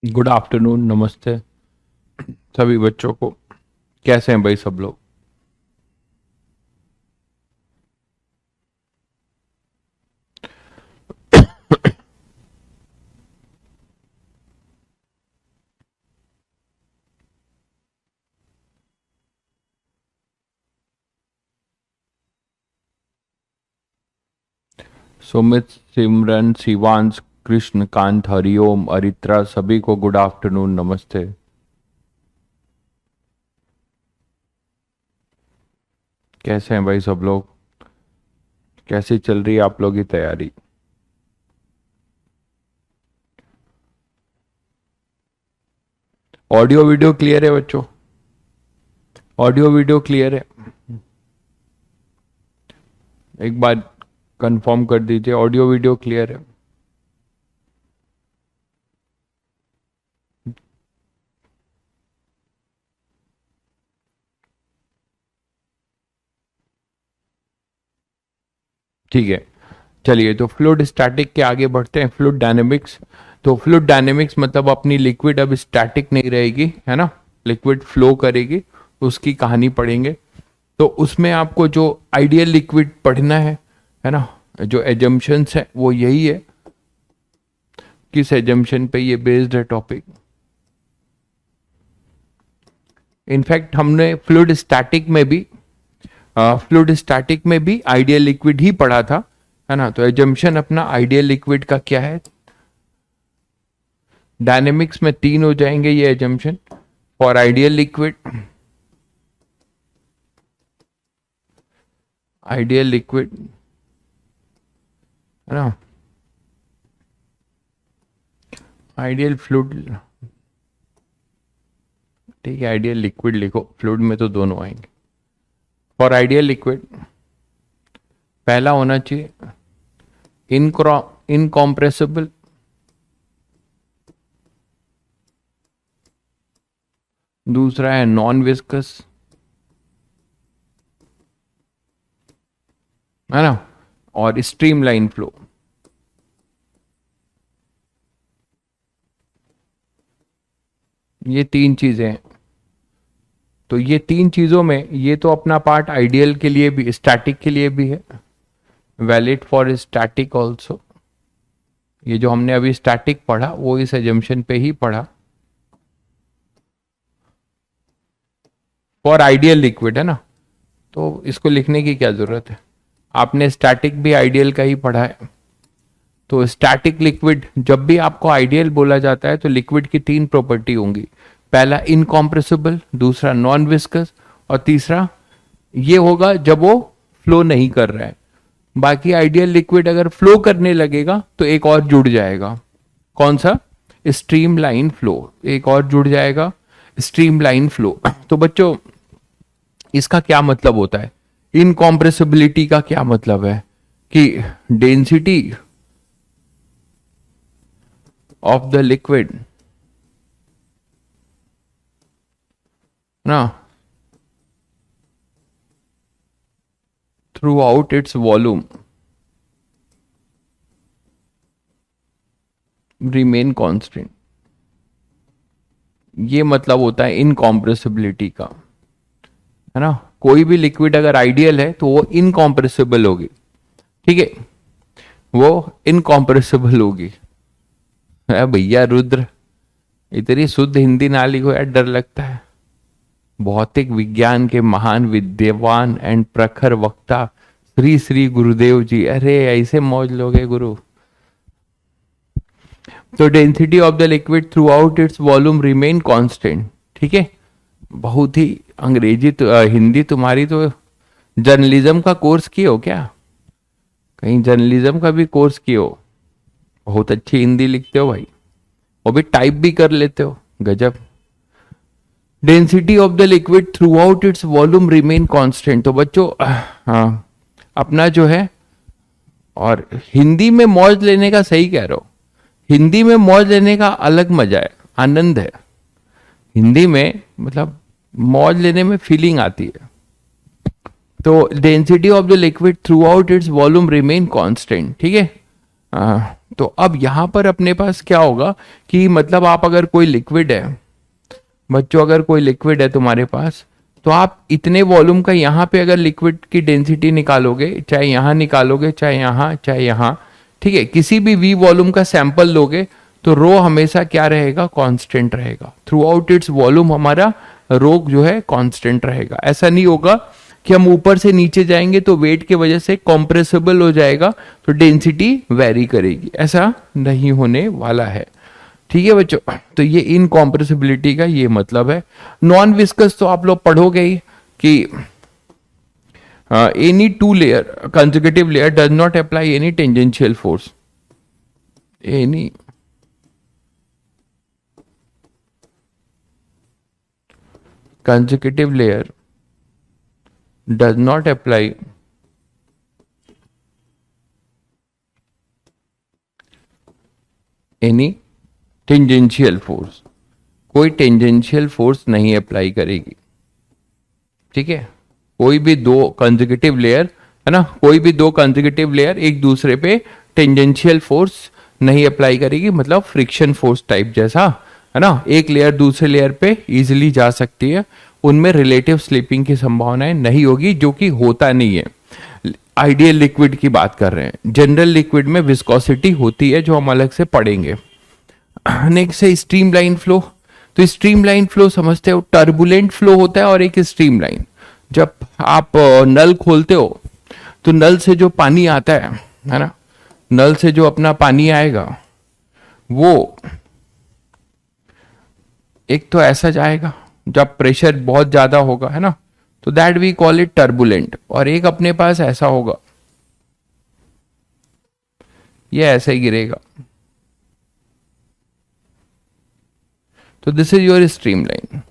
Good afternoon, नमस्ते सभी बच्चों को। कैसे हैं भाई सब लोग? सुमित, सिमरन, शिवांश, कृष्णकांत, हरिओम, अरित्रा, सभी को गुड आफ्टरनून, नमस्ते। कैसे हैं भाई सब लोग? कैसी चल रही है आप लोगों की तैयारी? ऑडियो वीडियो क्लियर है बच्चों? ऑडियो वीडियो क्लियर है? एक बार कंफर्म कर दीजिए, ऑडियो वीडियो क्लियर है? ठीक है, चलिए तो फ्लूइड स्टैटिक के आगे बढ़ते हैं। Fluid dynamics. तो फ्लूइड डायनेमिक्स मतलब अपनी लिक्विड अब स्टैटिक नहीं रहेगी, है ना, लिक्विड फ्लो करेगी, उसकी कहानी पढ़ेंगे। तो उसमें आपको जो आइडियल लिक्विड पढ़ना है ना, जो एजम्पशंस है वो यही है। किस एजम्पशन पे ये बेस्ड है टॉपिक? इनफैक्ट हमने फ्लूइड स्टैटिक में भी आइडियल लिक्विड ही पढ़ा था, है ना। तो एजम्पशन अपना आइडियल लिक्विड का क्या है? डायनेमिक्स में 3 हो जाएंगे ये एजम्पशन। फॉर आइडियल लिक्विड, है ना, आइडियल फ्लूइड, ठीक है, आइडियल लिक्विड लिखो, फ्लूइड में तो दोनों आएंगे। फॉर आइडियल लिक्विड पहला होना चाहिए इनकॉम्प्रेसिबल, दूसरा है नॉन विस्कस, है ना, और स्ट्रीमलाइन फ्लो। ये 3 चीजें हैं। तो ये 3 चीजों में ये तो अपना पार्ट आइडियल के लिए भी, स्टैटिक के लिए भी है, वैलिड फॉर स्टैटिक ऑल्सो। ये जो हमने अभी स्टैटिक पढ़ा वो इस एजम्पशन पे ही पढ़ा। फॉर आइडियल लिक्विड, है ना, तो इसको लिखने की क्या जरूरत है, आपने स्टैटिक भी आइडियल का ही पढ़ा है। तो स्टैटिक लिक्विड, जब भी आपको आइडियल बोला जाता है तो लिक्विड की 3 प्रॉपर्टी होंगी। पहला इनकॉम्प्रेसिबल, दूसरा नॉन विस्कस, और तीसरा ये होगा जब वो फ्लो नहीं कर रहा है। बाकी आइडियल लिक्विड अगर फ्लो करने लगेगा तो एक और जुड़ जाएगा। कौन सा? स्ट्रीम लाइन फ्लो, एक और जुड़ जाएगा, स्ट्रीम लाइन फ्लो। तो बच्चों इसका क्या मतलब होता है? इनकॉम्प्रेसिबिलिटी का क्या मतलब है कि डेंसिटी ऑफ द लिक्विड ना through out its volume remain constant. ये मतलब होता है इनकॉम्प्रेसिबिलिटी का, है ना। कोई भी लिक्विड अगर आइडियल है तो वो इनकॉम्प्रेसिबल होगी, ठीक है, वो इनकॉम्प्रेसिबल होगी। भैया रुद्र, इतनी शुद्ध हिंदी ना लिखो यार, डर लगता है। भौतिक विज्ञान के महान विद्वान एंड प्रखर वक्ता श्री श्री गुरुदेव जी, अरे ऐसे मौज लोगे गुरु। तो density of the liquid through out its volume remain constant, ठीक है। बहुत ही अंग्रेजी हिंदी तुम्हारी तो, जर्नलिज्म का कोर्स किए हो क्या? कहीं जर्नलिज्म का भी कोर्स किए हो? बहुत अच्छी हिंदी लिखते हो भाई, वो भी टाइप भी कर लेते हो, गजब। Density of the liquid through out its volume remain constant. तो बच्चों हाँ, अपना जो है, और हिंदी में मौज लेने का, सही कह रहे हो, हिंदी में मौज लेने का अलग मजा है, आनंद है। हिंदी में मतलब मौज लेने में फीलिंग आती है। तो density of the liquid through out its volume remain constant, ठीक है। तो अब यहां पर अपने पास क्या होगा कि मतलब आप अगर कोई लिक्विड है बच्चों, अगर कोई लिक्विड है तुम्हारे पास, तो आप इतने वॉल्यूम का यहाँ पे अगर लिक्विड की डेंसिटी निकालोगे, चाहे यहाँ निकालोगे चाहे यहाँ चाहे यहाँ, ठीक है, किसी भी वी वॉल्यूम का सैंपल लोगे तो रो हमेशा क्या रहेगा, कांस्टेंट रहेगा। थ्रू आउट इट्स वॉल्यूम हमारा रो जो है कांस्टेंट रहेगा। ऐसा नहीं होगा कि हम ऊपर से नीचे जाएंगे तो वेट की वजह से कॉम्प्रेसिबल हो जाएगा तो डेंसिटी वेरी करेगी, ऐसा नहीं होने वाला है। ठीक है बच्चों, तो ये इनकॉम्प्रेसिबिलिटी का ये मतलब है। नॉन विस्कस तो आप लोग पढ़ोगे ही कि any two layer consecutive layer does not apply any tangential force, any consecutive layer does not apply any tangential force, कोई टेंजेंशियल फोर्स नहीं अप्लाई करेगी। ठीक है, कोई भी दो कंसेक्यूटिव लेयर है ना, कोई भी दो कंसेक्यूटिव लेयर एक दूसरे पे टेंजेंशियल फोर्स नहीं अप्लाई करेगी, मतलब फ्रिक्शन फोर्स टाइप जैसा है ना। एक लेयर दूसरे लेयर पे इजीली जा सकती है, उनमें रिलेटिव स्लिपिंग की संभावनाएं नहीं होगी, जो कि होता नहीं है। आइडियल लिक्विड की बात कर रहे हैं, जनरल लिक्विड में विस्कोसिटी होती है जो हम अलग से पढ़ेंगे। नेक्स्ट है स्ट्रीमलाइन फ्लो। तो स्ट्रीमलाइन फ्लो समझते हो, टर्बुलेंट फ्लो होता है और एक स्ट्रीमलाइन। जब आप नल खोलते हो तो नल से जो पानी आता है ना, नल से जो अपना पानी आएगा वो एक तो ऐसा जाएगा जब प्रेशर बहुत ज्यादा होगा, है ना, तो that we call it turbulent. और एक अपने पास ऐसा होगा, ये ऐसे ही गिरेगा, तो दिस इज योर स्ट्रीमलाइन।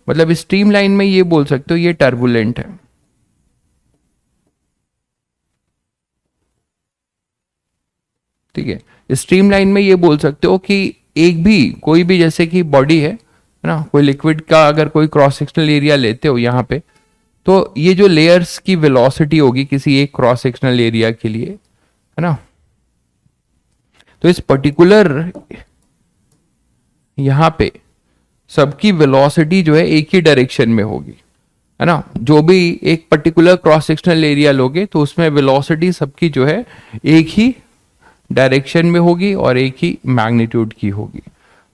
मतलब स्ट्रीमलाइन में ये बोल सकते हो ये टर्बुलेंट है। ठीक है, स्ट्रीमलाइन में ये बोल सकते हो कि एक भी कोई भी जैसे कि बॉडी है ना, कोई लिक्विड का अगर कोई क्रॉस सेक्शनल एरिया लेते हो यहाँ पे, तो ये जो लेयर्स की वेलोसिटी होगी किसी एक क्रॉस सेक्शनल एरिया के लिए, है ना, तो इस पर्टिकुलर यहाँ पे सबकी वेलोसिटी जो है एक ही डायरेक्शन में होगी, है ना। जो भी एक पर्टिकुलर क्रॉस सेक्शनल एरिया लोगे तो उसमें वेलोसिटी सबकी जो है एक ही डायरेक्शन में होगी और एक ही मैग्नीट्यूड की होगी।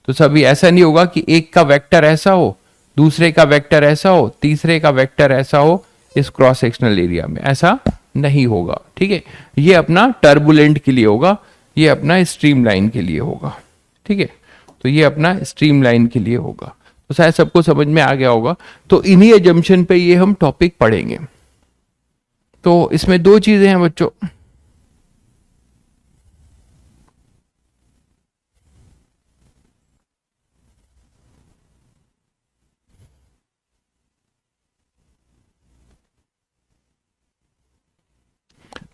तो सभी ऐसा नहीं होगा कि एक का वेक्टर ऐसा हो, दूसरे का वेक्टर ऐसा हो, तीसरे का वेक्टर ऐसा हो इस क्रॉस सेक्शनल एरिया में, ऐसा नहीं होगा। ठीक है, ये अपना टर्बुलेंट के लिए होगा, ये अपना स्ट्रीमलाइन के लिए होगा। ठीक है, तो ये अपना स्ट्रीमलाइन के लिए होगा। तो शायद सबको समझ में आ गया होगा। तो इन्हीं एजम्पशन पे ये हम टॉपिक पढ़ेंगे। तो इसमें दो चीजें हैं बच्चों,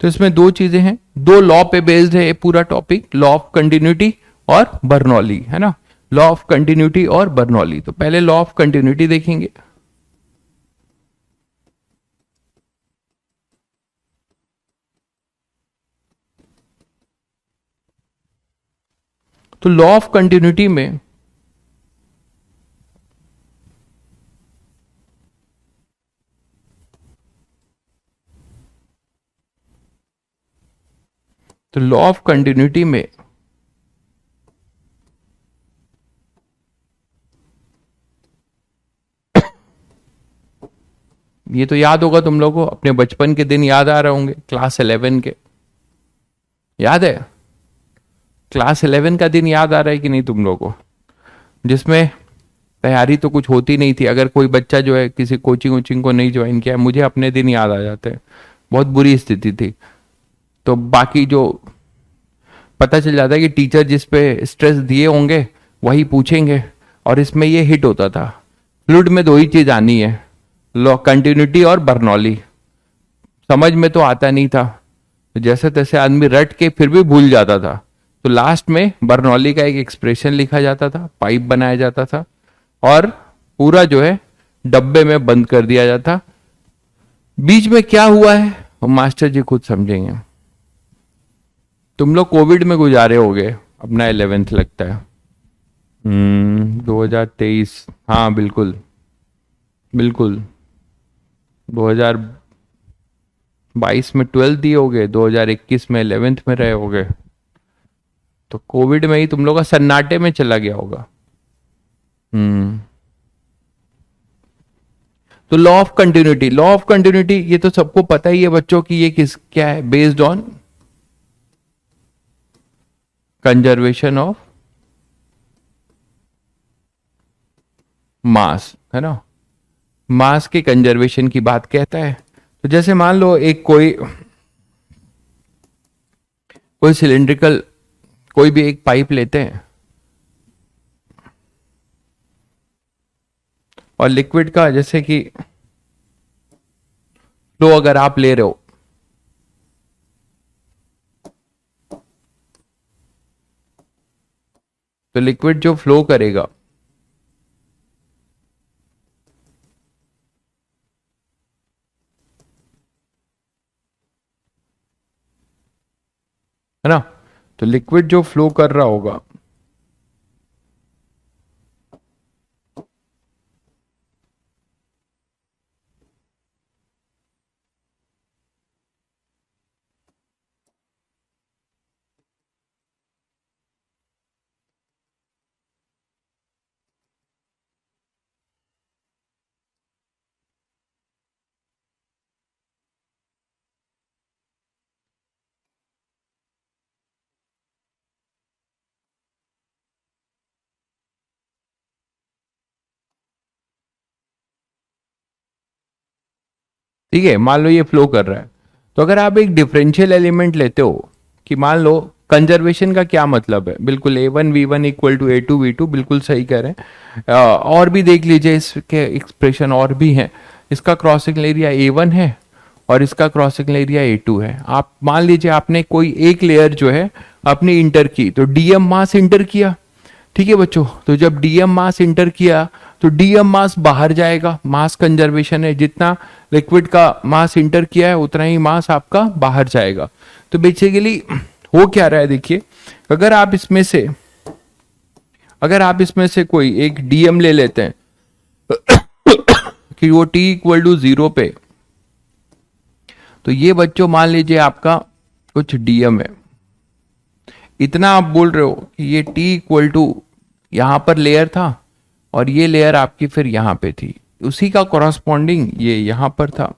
तो इसमें दो चीजें हैं, दो लॉ पे बेस्ड है ये पूरा टॉपिक, लॉ ऑफ कंटिन्यूटी और बर्नौली, है ना, लॉ ऑफ कंटिन्यूटी और बर्नौली। तो पहले लॉ ऑफ कंटिन्यूटी देखेंगे। तो लॉ ऑफ कंटिन्यूटी में लॉ ऑफ कंटिन्यूटी में ये तो याद होगा तुम लोगों को, अपने बचपन के दिन याद आ रहे होंगे, क्लास 11 के, याद है? क्लास 11 का दिन याद आ रहा है कि नहीं तुम लोगों को, जिसमें तैयारी तो कुछ होती नहीं थी। अगर कोई बच्चा जो है किसी कोचिंग वोचिंग को नहीं ज्वाइन किया, मुझे अपने दिन याद आ जाते हैं, बहुत बुरी स्थिति थी। तो बाकी जो पता चल जाता है कि टीचर जिस पे स्ट्रेस दिए होंगे वही पूछेंगे, और इसमें ये हिट होता था। फ्लूइड में दो ही चीज आनी है, लॉ कंटिन्यूटी और बर्नौली। समझ में तो आता नहीं था, जैसे तैसे आदमी रट के फिर भी भूल जाता था। तो लास्ट में बर्नौली का एक एक्सप्रेशन लिखा जाता था, पाइप बनाया जाता था और पूरा जो है डब्बे में बंद कर दिया जाता। बीच में क्या हुआ है वो मास्टर जी खुद समझेंगे। तुम लोग कोविड में गुजारे होगे अपना 11th लगता है। 2023, हाँ बिल्कुल बिल्कुल। 2022 में 12th दिए होगे, 2021 में 11th में रहे होगे, तो कोविड में ही तुम लोग का सन्नाटे में चला गया होगा। तो law of continuity, law of continuity ये तो सबको पता ही है बच्चों की, ये किस क्या है, based on conservation of mass, है ना। मास के कंजर्वेशन की बात कहता है। तो जैसे मान लो एक कोई सिलिंड्रिकल कोई भी एक पाइप लेते हैं और लिक्विड का जैसे कि फ्लो अगर आप ले रहे हो, तो लिक्विड जो फ्लो करेगा है ना, तो लिक्विड जो फ्लो कर रहा होगा ठीक है, मान लो ये फ्लो कर रहा है, तो अगर आप एक डिफरेंशियल एलिमेंट लेते हो कि मान लो कंजर्वेशन का क्या मतलब है, बिल्कुल A1 V1 equal to A2 V2, बिल्कुल सही कह रहे हैं। और भी देख लीजिए इसके एक्सप्रेशन और भी हैं। इसका क्रॉस सेक्शनल एरिया A1 है और इसका क्रॉस सेक्शनल एरिया A2 है। आप मान लीजिए आपने कोई एक लेयर जो है अपनी इंटर की, तो डीएम मास इंटर किया, ठीक है बच्चों। तो जब डीएम मास इंटर किया तो डीएम मास बाहर जाएगा, मास कंजर्वेशन है, जितना लिक्विड का मास इंटर किया है उतना ही मास आपका बाहर जाएगा। तो बेसिकली हो क्या रहा है देखिए, अगर आप इसमें से कोई एक डीएम ले लेते हैं कि वो t इक्वल टू 0 पे, तो ये बच्चों मान लीजिए आपका कुछ डीएम है, इतना आप बोल रहे हो कि ये t इक्वल टू यहां पर लेयर था और ये लेयर आपकी फिर यहां पे थी, उसी का कॉरस्पॉन्डिंग ये यहां पर था।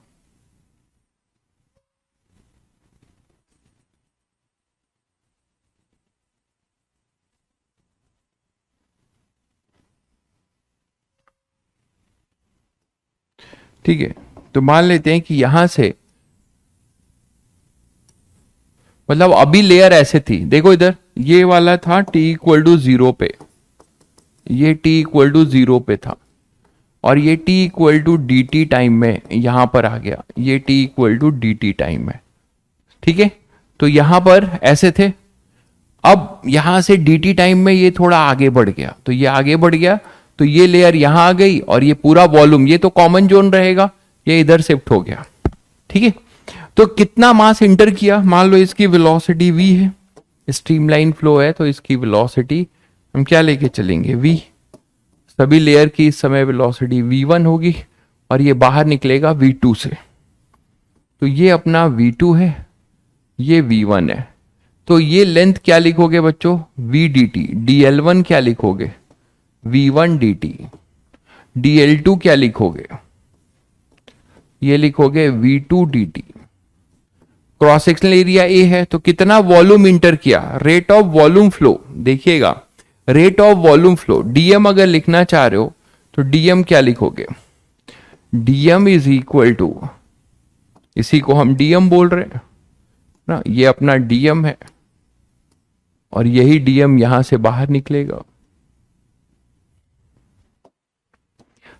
ठीक है, तो मान लेते हैं कि यहां से मतलब अभी लेयर ऐसे थी, देखो इधर ये वाला था t इक्वल टू 0 पे, ये t इक्वल टू 0 पे था और ये t equal to dt time में यहां पर आ गया, ये t equal to dt time में। ठीक है, तो यहां पर ऐसे थे, अब यहां से dt टाइम में ये थोड़ा आगे बढ़ गया, तो ये आगे बढ़ गया, तो ये लेयर यहां आ गई और ये पूरा वॉल्यूम, ये तो कॉमन जोन रहेगा, ये इधर शिफ्ट हो गया। ठीक है, तो कितना मास इंटर किया, मान लो इसकी वेलोसिटी v है, स्ट्रीमलाइन फ्लो है तो इसकी वेलोसिटी हम क्या लेके चलेंगे, v। सभी लेयर की इस समय वेलोसिटी v1 होगी और ये बाहर निकलेगा v2 से, तो ये अपना v2 है, ये v1 है। तो ये लेंथ क्या लिखोगे बच्चों, v dt, dl1 क्या लिखोगे, v1 dt, dl2 क्या लिखोगे, ये लिखोगे v2 dt। Cross sectional area A है, तो कितना वॉल्यूम इंटर किया, रेट ऑफ वॉल्यूम फ्लो, देखिएगा rate of volume flow, DM अगर लिखना चाह रहे हो तो डीएम क्या लिखोगे, डीएम इज इक्वल टू, इसी को हम डीएम बोल रहे हैं ना, ये अपना डीएम है और यही डीएम यहां से बाहर निकलेगा।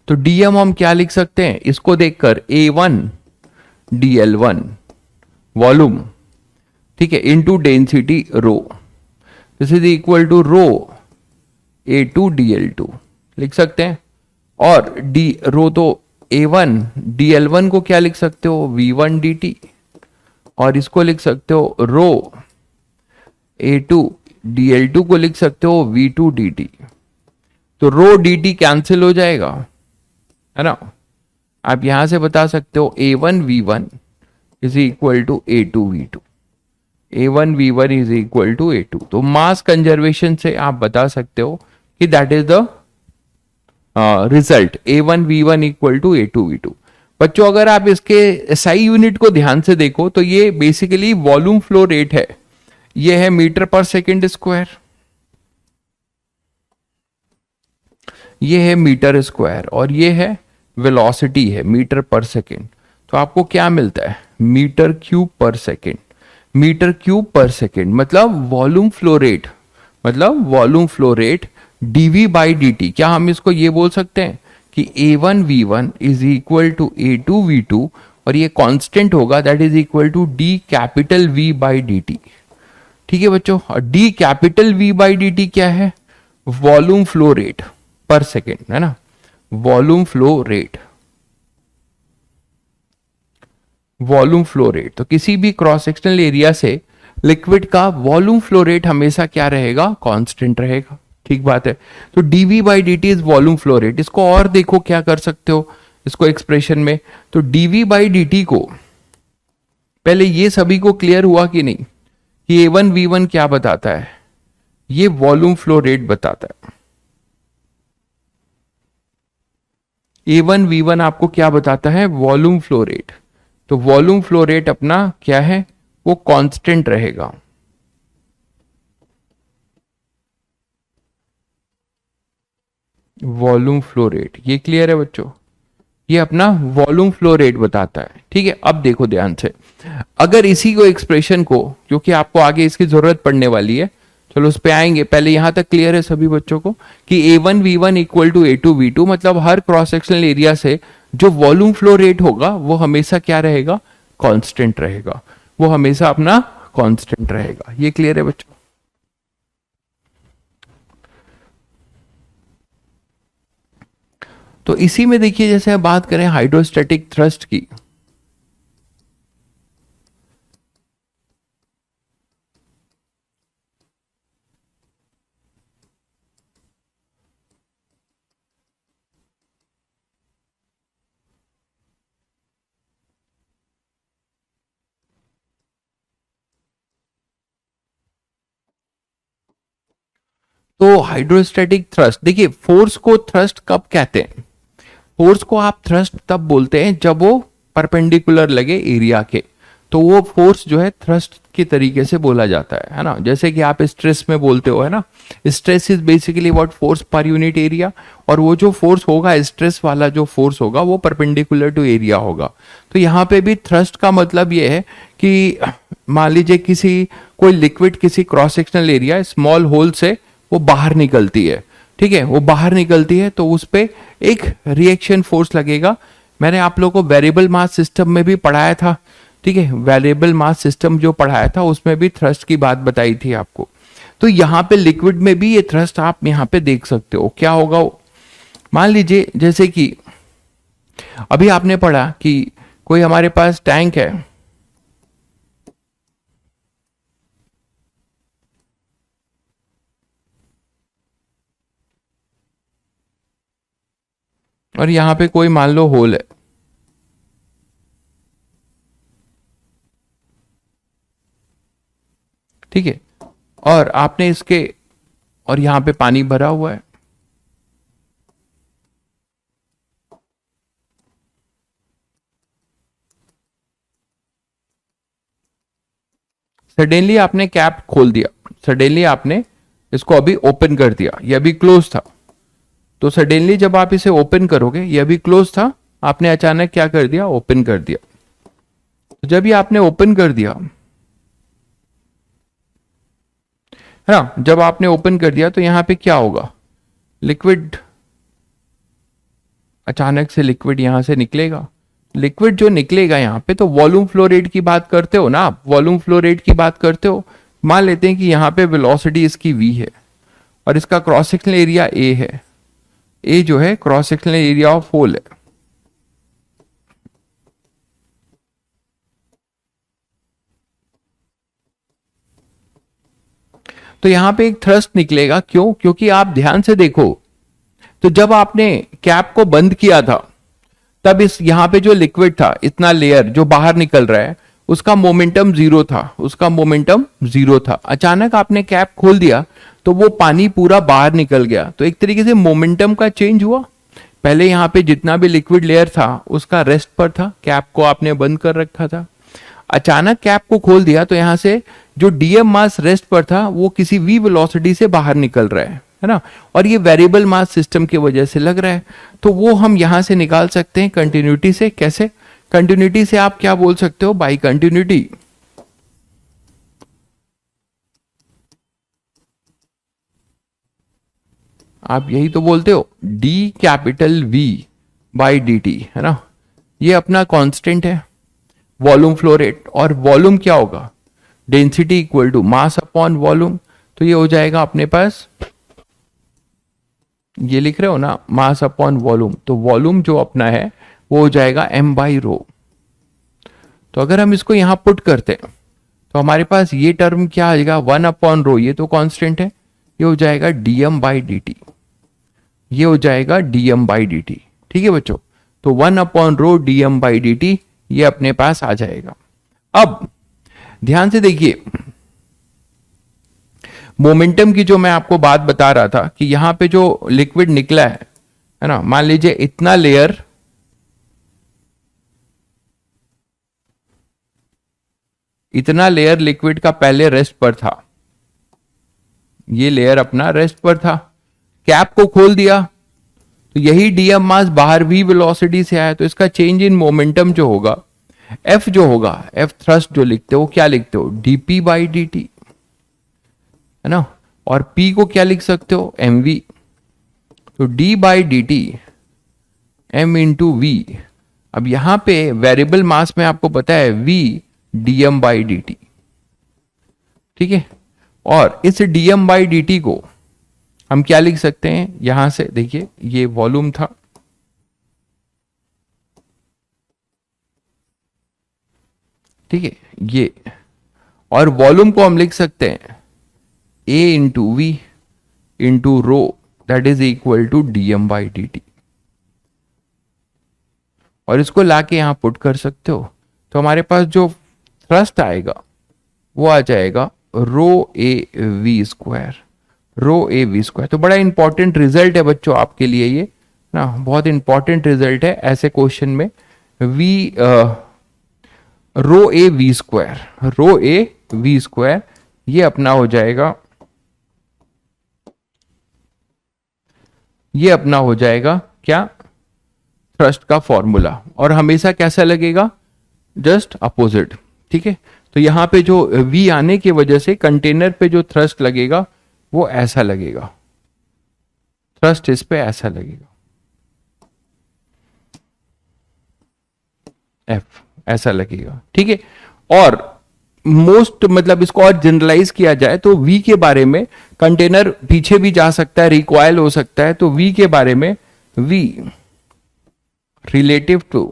तो डीएम हम क्या लिख सकते हैं, इसको देखकर A1 dl1 वॉल्यूम, ठीक है, into density rho, this is equal to rho A2 dl2 लिख सकते हैं। और डी रो तो A1 dl1 को क्या लिख सकते हो, V1 dt, और इसको लिख सकते हो रो dl2 को लिख सकते हो v2 dt। तो रो dt कैंसिल हो जाएगा, है ना। आप यहां से बता सकते हो a1 v1 is equal to a2 v2, a1 v1 is equal to a2। तो मास कंजर्वेशन से आप बता सकते हो कि that is the result, a1 v1 equal to a2 v2। बच्चों अगर आप इसके SI यूनिट को ध्यान से देखो तो ये बेसिकली वॉल्यूम फ्लो रेट है, ये है मीटर पर सेकेंड स्क्वायर, ये है मीटर स्क्वायर, और ये है वेलोसिटी है मीटर पर सेकेंड। तो आपको क्या मिलता है, मीटर क्यूब पर सेकेंड। मीटर क्यूब पर सेकेंड मतलब वॉल्यूम फ्लो रेट, मतलब volume flow rate dv by dt। क्या हम इसको ये बोल सकते हैं कि a1 v1 is equal to a2 v2, और ये कांस्टेंट होगा that is equal to d capital v by dt। ठीक है बच्चों, और d capital v by dt क्या है, volume flow rate per second, है ना, volume flow rate, volume flow rate. तो किसी भी क्रॉस सेक्शनल एरिया से लिक्विड का वॉल्यूम फ्लो रेट हमेशा क्या रहेगा, कांस्टेंट रहेगा। ठीक बात है। तो dv by dt is volume flow rate. इसको और देखो क्या कर सकते हो इसको एक्सप्रेशन में। तो dv बाई dt को, पहले ये सभी को क्लियर हुआ कि नहीं कि a1 v1 क्या बताता है, ये वॉल्यूम फ्लो रेट बताता है। a1 v1 आपको क्या बताता है, वॉल्यूम फ्लो रेट। तो वॉल्यूम फ्लो रेट अपना क्या है, वो कांस्टेंट रहेगा। वॉल्यूम फ्लो रेट, ये क्लियर है बच्चों, ये अपना वॉल्यूम फ्लो रेट बताता है। ठीक है, अब देखो ध्यान से, अगर इसी को एक्सप्रेशन को, क्योंकि आपको आगे इसकी जरूरत पड़ने वाली है, चलो उस पे आएंगे, पहले यहां तक क्लियर है सभी बच्चों को कि a1 v1 equal to a2 v2, मतलब हर क्रॉस सेक्शनल एरिया से जो वॉल्यूम फ्लो रेट होगा वो हमेशा क्या रहेगा, कांस्टेंट रहेगा, वो हमेशा अपना कांस्टेंट रहेगा। ये क्लियर है बच्चों। तो इसी में देखिए, जैसे हम बात करें हाइड्रोस्टैटिक थ्रस्ट की, तो हाइड्रोस्टैटिक थ्रस्ट, देखिए फोर्स को थ्रस्ट कब कहते हैं, फोर्स को आप थ्रस्ट तब बोलते हैं जब वो परपेंडिकुलर लगे एरिया के, तो वो फोर्स जो है थ्रस्ट के तरीके से बोला जाता है ना। जैसे कि आप स्ट्रेस में बोलते हो, है ना, stress is basically what, force per unit area, और वो जो फोर्स होगा, स्ट्रेस वाला जो फोर्स होगा वो परपेंडिकुलर टू एरिया होगा। तो यहाँ पे भी थ्रस्ट का मतलब ये है कि मान लीजिए किसी कोई लिक्विड किसी cross sectional area small hole से वो बाहर निकलती है, ठीक है, वो बाहर निकलती है तो उस पे एक रिएक्शन फोर्स लगेगा। मैंने आप लोगों को वेरिएबल मास सिस्टम में भी पढ़ाया था, ठीक है, वेरिएबल मास सिस्टम जो पढ़ाया था उसमें भी थ्रस्ट की बात बताई थी आपको। तो यहाँ पे लिक्विड में भी ये थ्रस्ट आप यहाँ पे देख सकते हो क्या होगा वो। मान लीजिए जैसे कि अभी आपने पढ़ा कि कोई हमारे पास टैंक है, और यहां पे कोई मान लो होल है, ठीक है, और आपने इसके, और यहां पे पानी भरा हुआ है, सडनली आपने कैप खोल दिया, सडनली आपने इसको अभी ओपन कर दिया, ये अभी क्लोज था। तो सडनली जब आप इसे ओपन करोगे, ये अभी क्लोज था, आपने अचानक क्या कर दिया, ओपन कर दिया। तो जब ये आपने ओपन कर दिया, है ना, जब आपने ओपन कर दिया तो यहां पे क्या होगा, लिक्विड, अचानक से लिक्विड यहां से निकलेगा। लिक्विड जो निकलेगा यहाँ पे, तो वॉल्यूम फ्लो रेट की बात करते हो ना आप, वॉल्यूम फ्लो रेट की बात करते हो। मान लेते हैं कि यहाँ पे वेलोसिटी इसकी v है और इसका क्रॉस सेक्शनल एरिया a है, a जो है cross sectional area of hole है। तो यहां पे एक थ्रस्ट निकलेगा। क्यों? क्योंकि आप ध्यान से देखो, तो जब आपने कैप को बंद किया था तब इस यहां पे जो लिक्विड था, इतना लेयर जो बाहर निकल रहा है, उसका मोमेंटम जीरो था, उसका मोमेंटम जीरो था। अचानक आपने कैप खोल दिया तो वो पानी पूरा बाहर निकल गया, तो एक तरीके से मोमेंटम का चेंज हुआ। पहले यहाँ पे जितना भी लिक्विड लेयर था उसका रेस्ट पर था, कैप को आपने बंद कर रखा था। अचानक कैप को खोल दिया तो यहां से जो डीएम मास रेस्ट पर था वो किसी वी वेलोसिटी से बाहर निकल रहा है ना, और ये वेरिएबल मास सिस्टम की वजह से लग रहा है। तो वो हम यहां से निकाल सकते हैं कंटिन्यूटी से। कैसे? कंटिन्यूटी से आप क्या बोल सकते हो? बाई कंटिन्यूटी आप यही तो बोलते हो, d capital v by D t, है ना। ये अपना कांस्टेंट है, वॉल्यूम फ्लो रेट, और वॉल्यूम क्या होगा? Density equal to mass upon volume. तो ये हो जाएगा अपने पास, ये लिख रहे हो ना, मास अपॉन वॉल्यूम, तो वॉल्यूम जो अपना है वो हो जाएगा m बाई रो। तो अगर हम इसको यहां पुट करते हैं तो हमारे पास ये टर्म क्या आ जाएगा? 1 अपॉन रो, ये तो कांस्टेंट है, ये हो जाएगा dm बाई डी टी, ये हो जाएगा dm बाई डी टी। ठीक है बच्चों, तो 1 upon rho dm by D t ये अपने पास आ जाएगा। अब ध्यान से देखिए, मोमेंटम की जो मैं आपको बात बता रहा था कि यहां पे जो लिक्विड निकला है ना, मान लीजिए इतना लेयर, इतना लेयर लिक्विड का पहले रेस्ट पर था, ये लेयर अपना रेस्ट पर था, कैप को खोल दिया तो यही डीएम मास बाहर वी वेलोसिटी से आया, तो इसका चेंज इन मोमेंटम जो होगा, एफ जो होगा, एफ थ्रस्ट जो लिखते हो, क्या लिखते हो? डीपी बाई डी टी, है ना। और पी को क्या लिख सकते हो? M V. तो D by D T M into V. अब यहां पे वेरिएबल मास में आपको पता है V DM by D T, ठीक है। और इस डीएम बाई डी टी को हम क्या लिख सकते हैं? यहां से देखिए, ये वॉल्यूम था, ठीक है, ये, और वॉल्यूम को हम लिख सकते हैं A into V into rho, that is equal to DM by D T. और इसको लाके यहां पुट कर सकते हो, तो हमारे पास जो थ्रस्ट आएगा वो आ जाएगा rho A V square, rho A V square. तो बड़ा इंपॉर्टेंट रिजल्ट है बच्चों आपके लिए ये ना, बहुत इंपॉर्टेंट रिजल्ट है ऐसे क्वेश्चन में। V rho A V square, rho A V square, ये अपना हो जाएगा, ये अपना हो जाएगा क्या? थ्रस्ट का फॉर्मूला। और हमेशा कैसा लगेगा? जस्ट अपोजिट, ठीक है। तो यहां पे जो V आने की वजह से कंटेनर पे जो थ्रस्ट लगेगा वो ऐसा लगेगा, थ्रस्ट इस पे ऐसा लगेगा, F ऐसा लगेगा, ठीक है। और मोस्ट मतलब इसको और जनरलाइज किया जाए तो V के बारे में, कंटेनर पीछे भी जा सकता है, रिकॉयल हो सकता है, तो V के बारे में, V रिलेटिव टू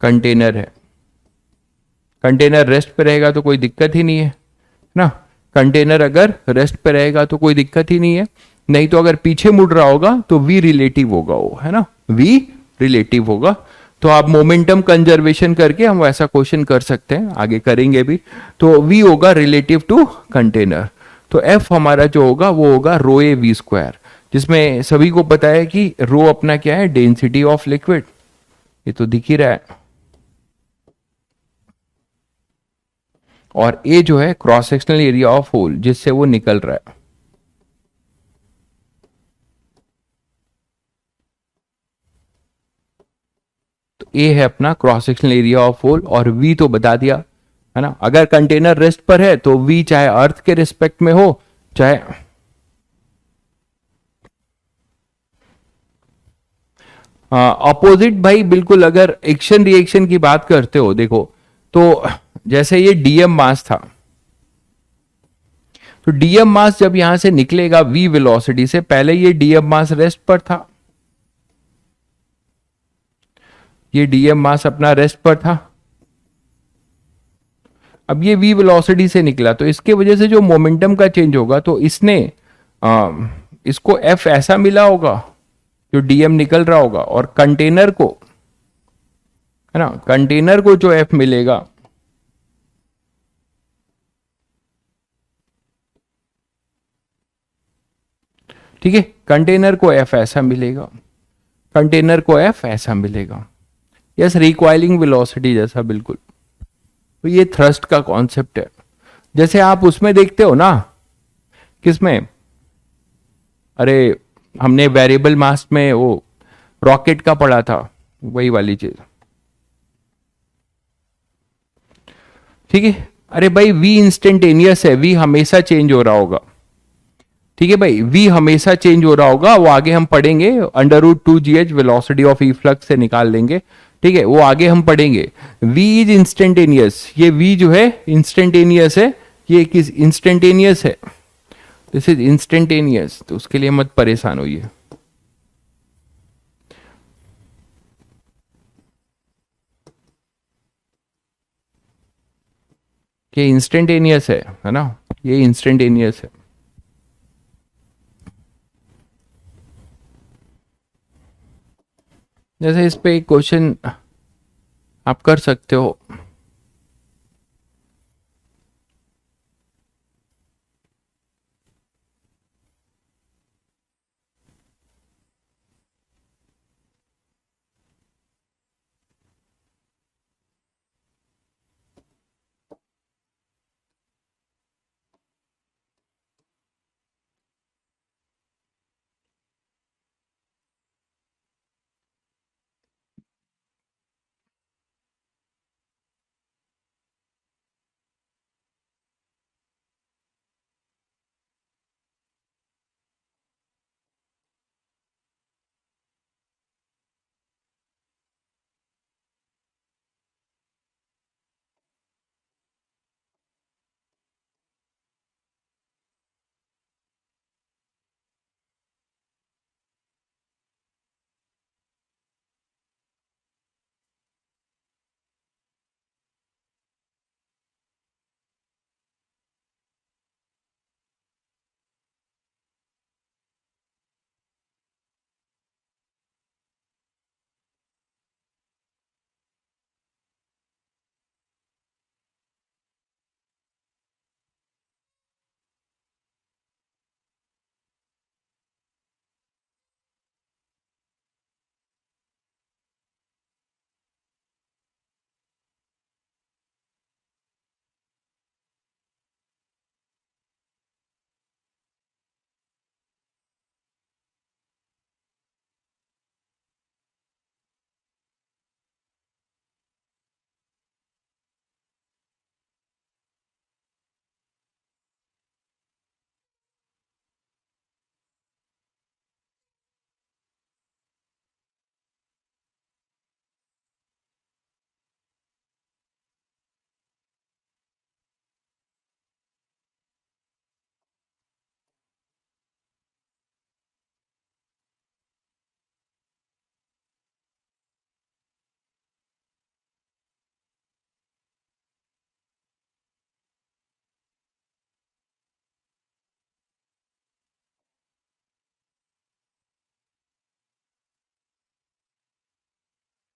कंटेनर है। कंटेनर रेस्ट पे रहेगा तो कोई दिक्कत ही नहीं है ना, कंटेनर अगर रेस्ट पे रहेगा तो कोई दिक्कत ही नहीं है, नहीं तो अगर पीछे मुड़ रहा होगा तो वी रिलेटिव होगा वो, है ना, वी रिलेटिव होगा। तो आप मोमेंटम कंजर्वेशन करके हम वैसा क्वेश्चन कर सकते हैं, आगे करेंगे भी। तो वी होगा रिलेटिव टू कंटेनर, तो एफ हमारा जो होगा वो होगा रो ए वी स्क्वायर, जिसमें सभी को पता है कि रो अपना क्या है? डेंसिटी ऑफ लिक्विड, ये तो दिख ही रहा है। और ए जो है cross sectional area of hole जिससे वो निकल रहा है। तो ए है अपना cross sectional area of hole, और वी तो बता दिया, है ना। अगर कंटेनर रेस्ट पर है तो वी चाहे अर्थ के रिस्पेक्ट में हो, चाहे अपोजिट, भाई बिल्कुल। अगर एक्शन रिएक्शन की बात करते हो, देखो तो जैसे ये डीएम मास था, तो डीएम मास जब यहां से निकलेगा वी वेलोसिटी से, पहले ये डीएम मास रेस्ट पर था, ये डीएम मास अपना रेस्ट पर था। अब ये v वेलोसिटी से निकला, तो इसके वजह से जो मोमेंटम का चेंज होगा, तो इसने इसको f ऐसा मिला होगा जो dm निकल रहा होगा, और कंटेनर को, है ना, कंटेनर को जो f मिलेगा, ठीक है, कंटेनर को f ऐसा मिलेगा, कंटेनर को f ऐसा मिलेगा। यस, रिकॉइलिंग वेलोसिटी जैसा बिल्कुल। तो ये थ्रस्ट का कॉन्सेप्ट है। जैसे आप उसमें देखते हो ना, किसमें, अरे हमने वेरिएबल मास में वो रॉकेट का पढ़ा था, वही वाली चीज, ठीक है। अरे भाई v इंस्टेंटेनियस है, v हमेशा चेंज हो रहा होगा, ठीक है भाई, v हमेशा चेंज हो रहा होगा, वो आगे हम पढ़ेंगे, √2gh velocity of E flux से निकाल लेंगे, ठीक है, वो आगे हम पढ़ेंगे। v इज इंस्टेंटेनियस, ये v जो है इंस्टेंटेनियस है, ये किस इंस्टेंटेनियस है, दिस इज इंस्टेंटेनियस, तो उसके लिए मत परेशान होइए। ये इंस्टेंटेनियस है ना, ये इंस्टेंटेनियस है। जैसे इस पे एक क्वेश्चन आप कर सकते हो,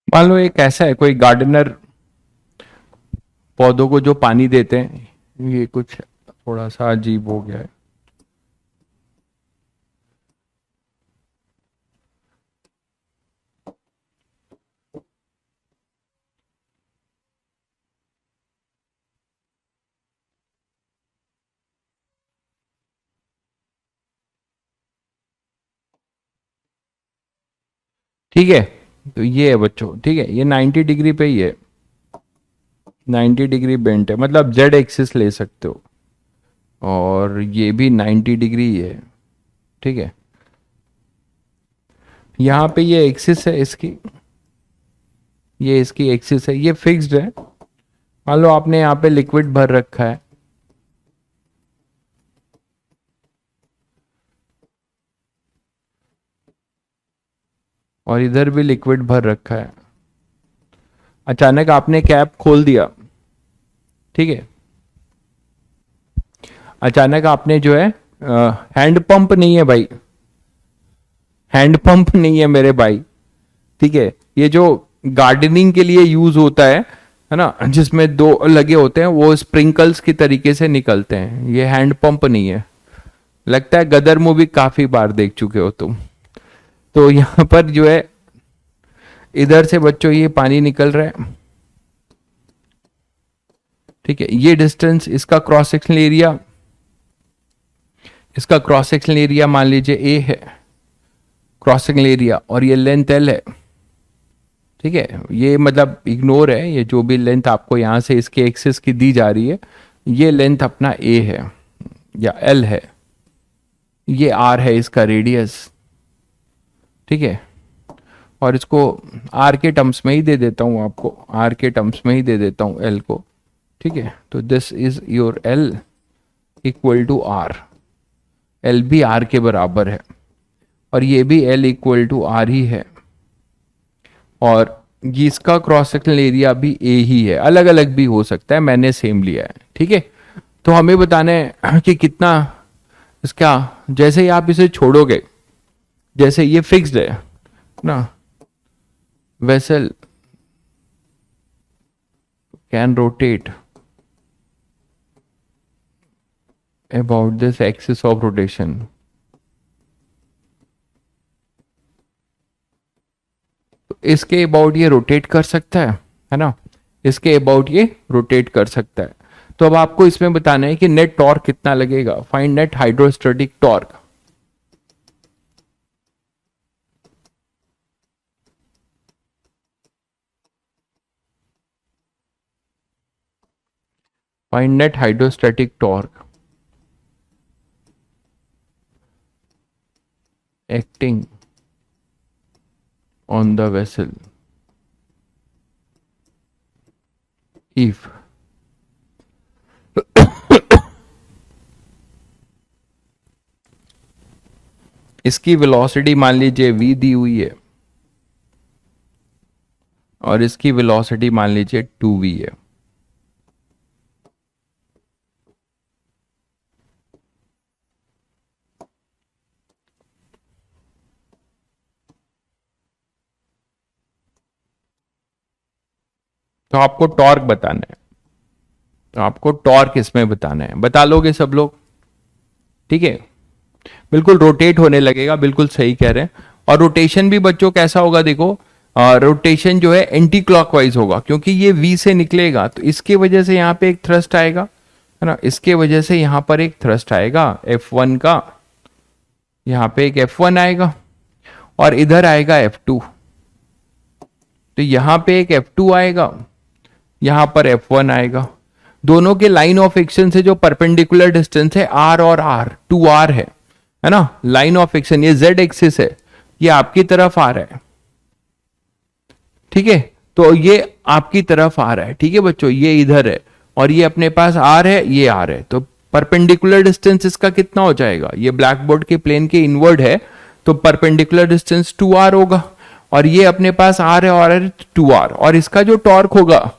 मान लो एक ऐसा है, कोई गार्डनर पौधों को जो पानी देते हैं, ये कुछ थोड़ा सा अजीब हो गया है, ठीक है। तो ये है बच्चों, ठीक है, ये 90 डिग्री पे ही है, 90 डिग्री बेंट है, मतलब जेड एक्सिस ले सकते हो, और ये भी 90 डिग्री ही है, ठीक है। यहाँ पे ये एक्सिस है इसकी, ये इसकी एक्सिस है, ये फिक्स्ड है। मान लो आपने यहाँ पे लिक्विड भर रखा है, और इधर भी लिक्विड भर रखा है, अचानक आपने कैप खोल दिया, ठीक है, अचानक आपने जो है हैंड पंप नहीं है भाई, हैंड पंप नहीं है मेरे भाई, ठीक है। ये जो गार्डनिंग के लिए यूज होता है ना, जिसमें दो लगे होते हैं, वो स्प्रिंकल्स की तरीके से निकलते हैं, ये हैंड पंप नहीं है। लगता है गदर मूवी काफी बार देख चुके हो तुम। तो यहां पर जो है इधर से बच्चों ये पानी निकल रहा है, ठीक है। ये डिस्टेंस, इसका क्रॉस सेक्शनल एरिया, इसका क्रॉस सेक्शनल एरिया मान लीजिए ए है, क्रॉस सेक्शनल एरिया, और ये लेंथ एल है, ठीक है। ये मतलब इग्नोर है, ये जो भी लेंथ आपको यहां से इसके एक्सिस की दी जा रही है, ये लेंथ अपना ए है या एल है, ये आर है इसका रेडियस, ठीक है। और इसको आर के टर्म्स में ही दे देता हूं आपको, आर के टर्म्स में ही दे देता हूं एल को, ठीक है। तो this is your l equal to r, l भी आर के बराबर है, और ये भी एल इक्वल टू आर ही है, और इसका क्रॉस सेक्शनल एरिया भी ए ही है, अलग अलग भी हो सकता है, मैंने सेम लिया है, ठीक है। तो हमें बताना है कि कितना इसका, जैसे ही आप इसे छोड़ोगे, जैसे ये फिक्स्ड है ना, vessel can rotate about this axis of rotation, इसके अबाउट ये रोटेट कर सकता है ना, इसके अबाउट ये रोटेट कर सकता है। तो अब आपको इसमें बताना है कि नेट टॉर्क कितना लगेगा, find net hydrostatic torque. Find net hydrostatic torque acting on the vessel if इसकी वेलोसिटी मान लीजिए v दी हुई है, और इसकी वेलोसिटी मान लीजिए 2v है। तो आपको टॉर्क बताना है, तो आपको टॉर्क इसमें बताना है, बता लोगे सब लोग, ठीक है। बिल्कुल रोटेट होने लगेगा, बिल्कुल सही कह रहे हैं। और रोटेशन भी बच्चों कैसा होगा, देखो रोटेशन जो है एंटी क्लॉकवाइज होगा, क्योंकि ये वी से निकलेगा, तो इसके वजह से यहाँ पे एक थ्रस्ट आएगा, है ना, इसके वजह से यहाँ पर एक थ्रस्ट आएगा F1 का, यहाँ पे एक F1 आएगा, और इधर आएगा F2, तो यहाँ पे एक F2 आएगा, यहां पर F1 आएगा। दोनों के लाइन ऑफ एक्शन से जो परपेंडिकुलर डिस्टेंस है R और R, 2R है ना, लाइन ऑफ एक्शन, ये Z एक्सिस है, ये आपकी तरफ आ रहा है, ठीक है। तो ये आपकी तरफ आ रहा है, ठीक है बच्चों, ये इधर है, और ये अपने पास R है, ये R है, तो परपेंडिकुलर डिस्टेंस इसका कितना हो जाएगा, ये ब्लैक बोर्ड के प्लेन के इनवर्ड है, तो परपेंडिकुलर डिस्टेंस 2R होगा, और ये अपने पास R है और 2R, और इसका जो टॉर्क होगा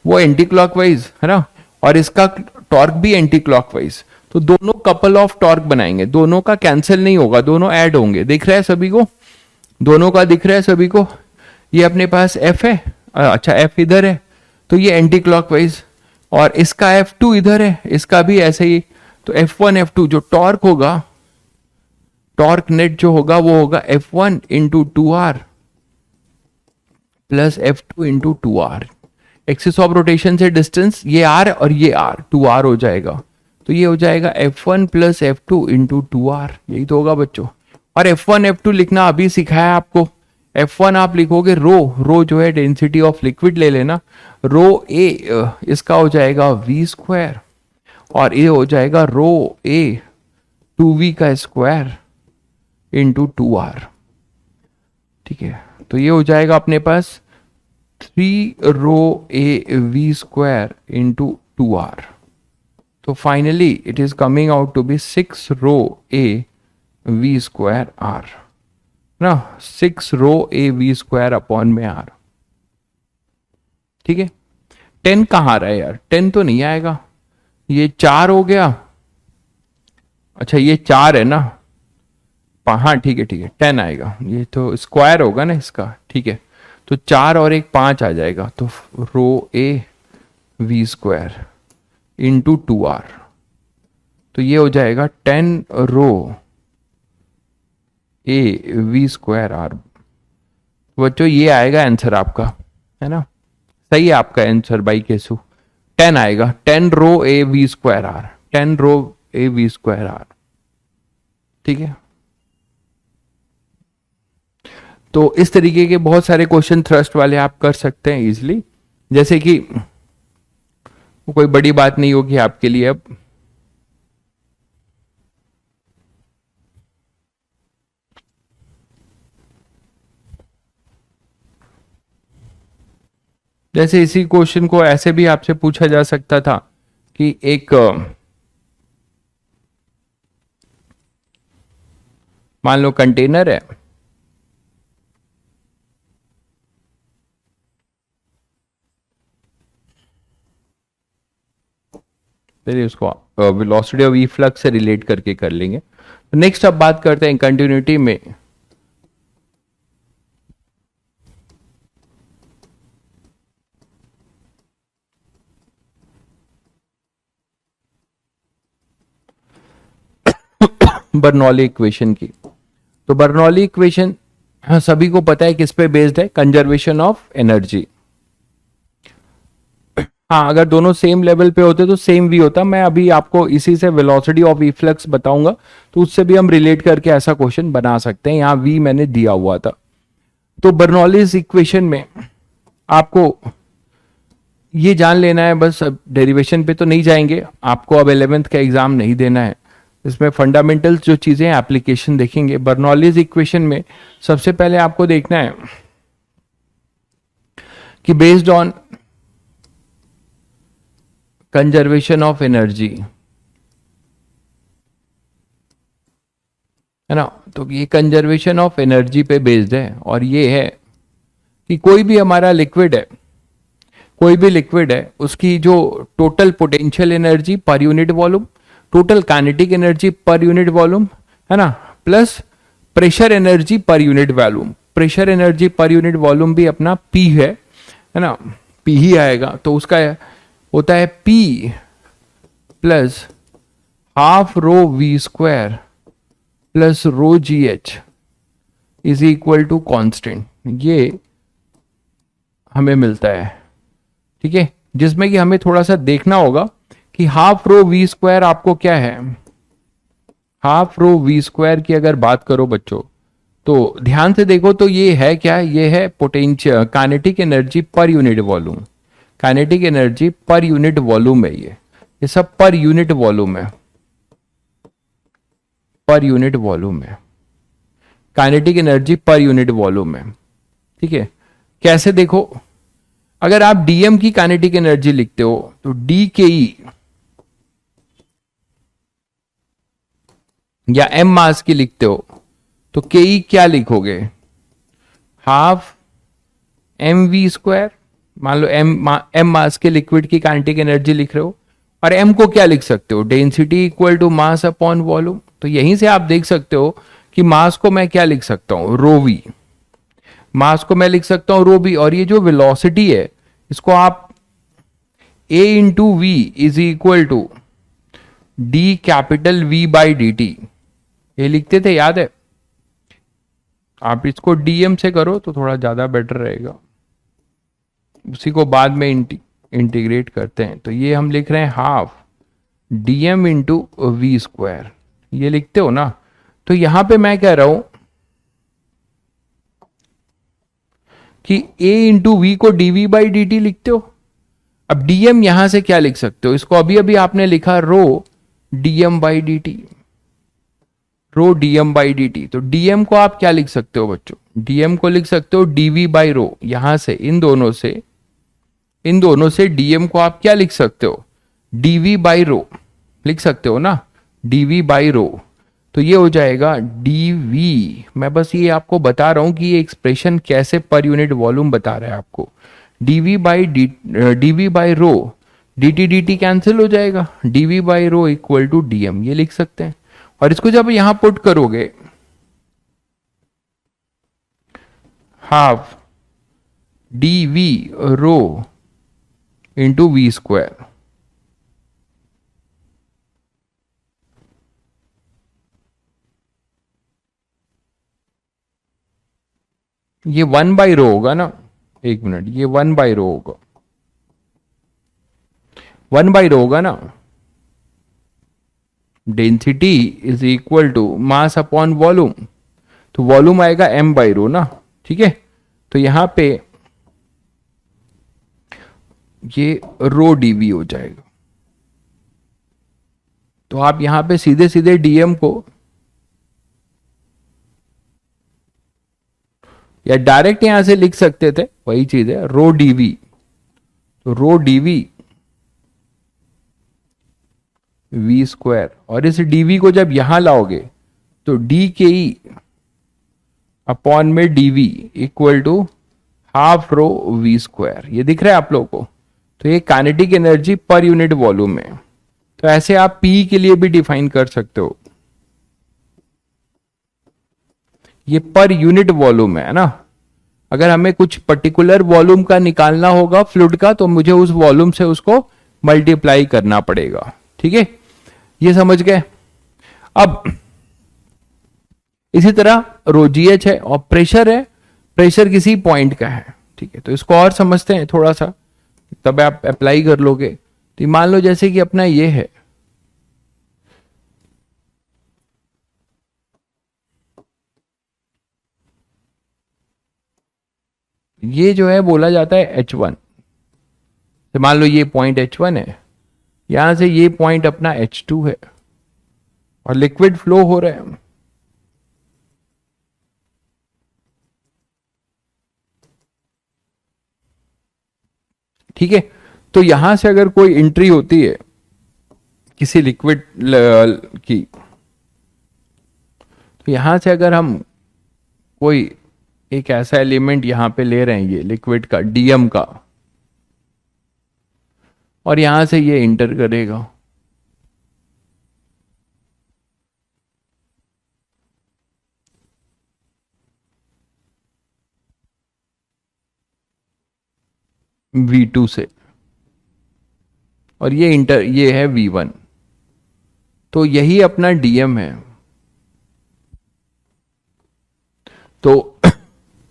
वो एंटी क्लॉकवाइज है ना, और इसका टॉर्क भी एंटी क्लॉकवाइज, तो दोनों कपल ऑफ टॉर्क बनाएंगे, दोनों का कैंसिल नहीं होगा, दोनों ऐड होंगे। दिख रहा है सभी को, दोनों का दिख रहा है सभी को। ये अपने पास F है, अच्छा F इधर है, तो ये एंटी क्लॉकवाइज, और इसका F2 इधर है, इसका भी ऐसे ही, तो F1 F2 जो टॉर्क होगा, टॉर्क नेट जो होगा वो होगा F1 into 2R plus F2 into 2R। Axis of rotation से डिस्टेंस ये R और ये R, 2R हो जाएगा, तो ये हो जाएगा F1 plus F2 into 2R, यही तो होगा बच्चों। और F1 F2 लिखना अभी सिखाया आपको, F1 आप लिखोगे रो जो है डेंसिटी ऑफ लिक्विड ले लेना, रो ए इसका हो जाएगा v स्क्वायर, और ये हो जाएगा रो ए 2v का स्क्वायर इंटू 2R, ठीक है। तो ये हो जाएगा अपने पास 3 rho a v square into 2R, तो finally it is coming out to be 6 rho a v square R ना, 6 rho a v square upon में R, ठीक है। 10 कहाँ आ रहा है यार, 10 तो नहीं आएगा, ये 4 हो गया, अच्छा ये 4 है ना, हाँ ठीक है ठीक है, 10 आएगा, ये तो स्क्वायर होगा ना इसका, ठीक है। तो 4 और एक 5 आ जाएगा, तो rho A V square into 2r, तो ये हो जाएगा 10 rho A V square R. बच्चों ये आएगा आंसर आपका, है ना, सही है आपका आंसर बाई केसु, 10 आएगा, 10 rho A V square R, 10 rho A V square R, ठीक है। तो इस तरीके के बहुत सारे क्वेश्चन थ्रस्ट वाले आप कर सकते हैं इजिली, जैसे कि कोई बड़ी बात नहीं होगी आपके लिए अब। जैसे इसी क्वेश्चन को ऐसे भी आपसे पूछा जा सकता था कि एक मान लो कंटेनर है, फिर उसको वेलोसिटी ऑफ ई फ्लक्स से रिलेट करके कर लेंगे। तो नेक्स्ट अब बात करते हैं कंटिन्यूटी में, बर्नौली इक्वेशन की। तो बर्नौली इक्वेशन सभी को पता है किस पे बेस्ड है, कंजर्वेशन ऑफ एनर्जी। हाँ अगर दोनों सेम लेवल पे होते तो सेम वी होता, मैं अभी आपको इसी से वेलोसिटी ऑफ ई फ्लक्स बताऊंगा, तो उससे भी हम रिलेट करके ऐसा क्वेश्चन बना सकते हैं, यहाँ वी मैंने दिया हुआ था। तो बर्नौलीज इक्वेशन में आपको ये जान लेना है बस, अब डेरिवेशन पे तो नहीं जाएंगे, आपको अब 11th का एग्जाम नहीं देना है, इसमें फंडामेंटल्स जो चीजें एप्लीकेशन देखेंगे। बर्नौलीज इक्वेशन में सबसे पहले आपको देखना है कि based on conservation of energy, है ना, तो ये कंजर्वेशन ऑफ एनर्जी पे बेस्ड है, और ये है कि कोई भी हमारा लिक्विड है, कोई भी लिक्विड है, उसकी जो total potential energy per unit volume, total kinetic energy per unit volume, है ना, plus pressure energy per unit volume, pressure energy per unit volume भी अपना पी है ना, पी ही आएगा, तो उसका होता है p plus half rho v square plus rho ji h is equal to constant, ये हमें मिलता है, ठीक है। जिसमें कि हमें थोड़ा सा देखना होगा कि हाफ रो वी स्क्वायर आपको क्या है, हाफ रो वी स्क्वायर की अगर बात करो बच्चों, तो ध्यान से देखो तो ये है क्या, ये है potential kinetic energy per unit volume, kinetic energy per unit volume है, ये सब पर यूनिट वॉल्यूम है, पर यूनिट वॉल्यूम है, kinetic energy per unit volume है, ठीक है। कैसे देखो, अगर आप डीएम की काइनेटिक एनर्जी लिखते हो तो डी के ई या एम मास की लिखते हो तो के ई क्या लिखोगे, हाफ एम वी स्क्वायर, मान लो एम मास के लिक्विड की काइनेटिक एनर्जी लिख रहे हो, और एम को क्या लिख सकते हो, density equal to mass upon volume. तो यहीं से आप देख सकते हो कि मास को मैं क्या लिख सकता हूं, रो वी, मास को मैं लिख सकता हूं रो वी, और ये जो वेलोसिटी है इसको आप a into v is equal to d capital v by D t, ये लिखते थे याद है, आप इसको डीएम से करो तो थोड़ा ज्यादा बेटर रहेगा, उसी को बाद में इंटीग्रेट करते हैं। तो ये हम लिख रहे हैं half dm into v square, ये लिखते हो ना। तो यहां पे मैं कह रहा हूं कि a इंटू वी को dv बाई डी टी लिखते हो। अब dm यहां से क्या लिख सकते हो, इसको अभी अभी आपने लिखा rho dm by D t, rho dm by D t. तो dm को आप क्या लिख सकते हो बच्चों, dm को लिख सकते हो dv बाई रो, यहां से इन दोनों से dm को आप क्या लिख सकते हो, dv बाई रो लिख सकते हो ना, dv बाई रो। तो ये हो जाएगा dv, मैं बस ये आपको बता रहा हूं कि ये एक्सप्रेशन कैसे पर यूनिट वॉल्यूम बता रहा है आपको, dv by rho, dt dt cancel हो जाएगा, dv by rho equal to dm, ये लिख सकते हैं। और इसको जब यहां पुट करोगे, half d v rho into v square, ये 1/रो होगा ना, एक मिनट, ये 1/रो होगा, 1/रो होगा ना। Density is equal to mass upon volume, तो वॉल्यूम आएगा m/रो ना, ठीक है। तो यहां पे ये रो डीवी हो जाएगा। तो आप यहां पे सीधे सीधे डीएम को या डायरेक्ट यहां से लिख सकते थे, वही चीज है, रो डीवी। तो रो डीवी वी स्क्वायर, और इस डीवी को जब यहां लाओगे तो डी के ई अपॉन में dv equal to half rho v square. ये दिख रहा है आप लोगों को। तो ये kinetic energy per unit volume है। तो ऐसे आप पी के लिए भी डिफाइन कर सकते हो, ये पर यूनिट वॉल्यूम है ना। अगर हमें कुछ पर्टिकुलर वॉल्यूम का निकालना होगा फ्लूइड का, तो मुझे उस वॉल्यूम से उसको मल्टीप्लाई करना पड़ेगा, ठीक है, ये समझ गए। अब इसी तरह रो जी एच है और प्रेशर है, प्रेशर किसी पॉइंट का है, ठीक है। तो इसको और समझते हैं थोड़ा सा, तब आप अप्लाई कर लोगे। तो मान लो जैसे कि अपना ये है, ये जो है बोला जाता है H1। तो मान लो ये पॉइंट H1 है, यहां से ये पॉइंट अपना H2 है और लिक्विड फ्लो हो रहा है। ठीक है। तो यहां से अगर कोई एंट्री होती है किसी लिक्विड की, तो यहां से अगर हम कोई एक ऐसा एलिमेंट यहां पे ले रहे हैं, ये लिक्विड का डीएम का, और यहां से ये इंटर करेगा, V2 से, और ये है V1। तो यही अपना डीएम है। तो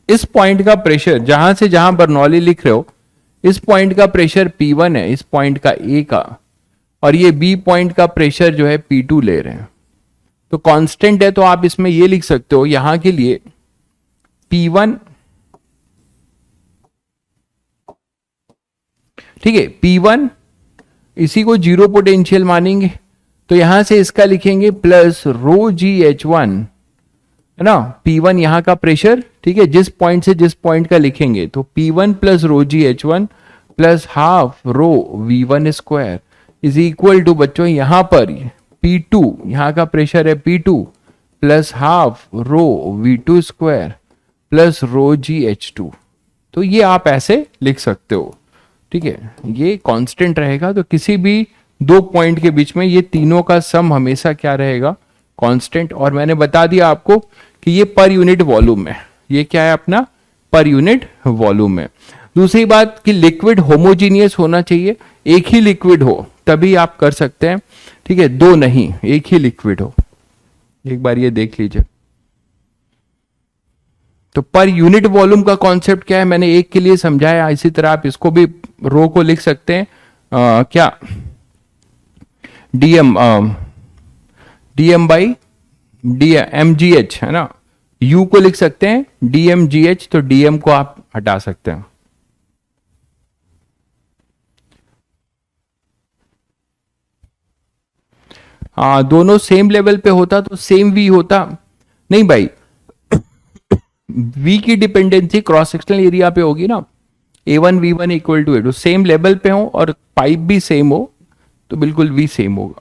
इस पॉइंट का प्रेशर, जहां से जहां बर्नौली लिख रहे हो, इस पॉइंट का प्रेशर P1 है, इस पॉइंट का A का, और ये B पॉइंट का प्रेशर जो है P2 ले रहे हैं। तो कांस्टेंट है, तो आप इसमें ये लिख सकते हो यहां के लिए P1, ठीक है, P1 इसी को जीरो पोटेंशियल मानेंगे, तो यहां से इसका लिखेंगे प्लस रो जी H1, है ना। P1 यहां का प्रेशर, ठीक है, जिस पॉइंट से जिस पॉइंट का लिखेंगे, तो P1 plus rho G H1 plus half rho V1 square is equal to, बच्चों यहां पर P2, यहां का प्रेशर है P2 plus half rho V2 square plus rho G H2। तो ये आप ऐसे लिख सकते हो, ठीक है। ये कांस्टेंट रहेगा, तो किसी भी दो पॉइंट के बीच में ये तीनों का सम हमेशा क्या रहेगा, कांस्टेंट। और मैंने बता दिया आपको कि ये पर यूनिट वॉल्यूम है, ये क्या है अपना पर यूनिट वॉल्यूम है। दूसरी बात कि लिक्विड होमोजीनियस होना चाहिए, एक ही लिक्विड हो तभी आप कर सकते हैं, ठीक है, दो नहीं, एक ही लिक्विड हो। एक बार ये देख लीजिए। तो पर यूनिट वॉल्यूम का कॉन्सेप्ट क्या है, मैंने एक के लिए समझाया, इसी तरह आप इसको भी रो को लिख सकते हैं क्या, dm dm by m g h, है ना। यू को लिख सकते हैं डीएम जी एच, तो डीएम को आप हटा सकते हैं। दोनों सेम लेवल पे होता तो सेम वी होता, नहीं भाई, वी की डिपेंडेंसी क्रॉस सेक्शनल एरिया पे होगी ना, A1 V1 equal to A2, same level पे हो और पाइप भी सेम हो, तो बिल्कुल V सेम होगा।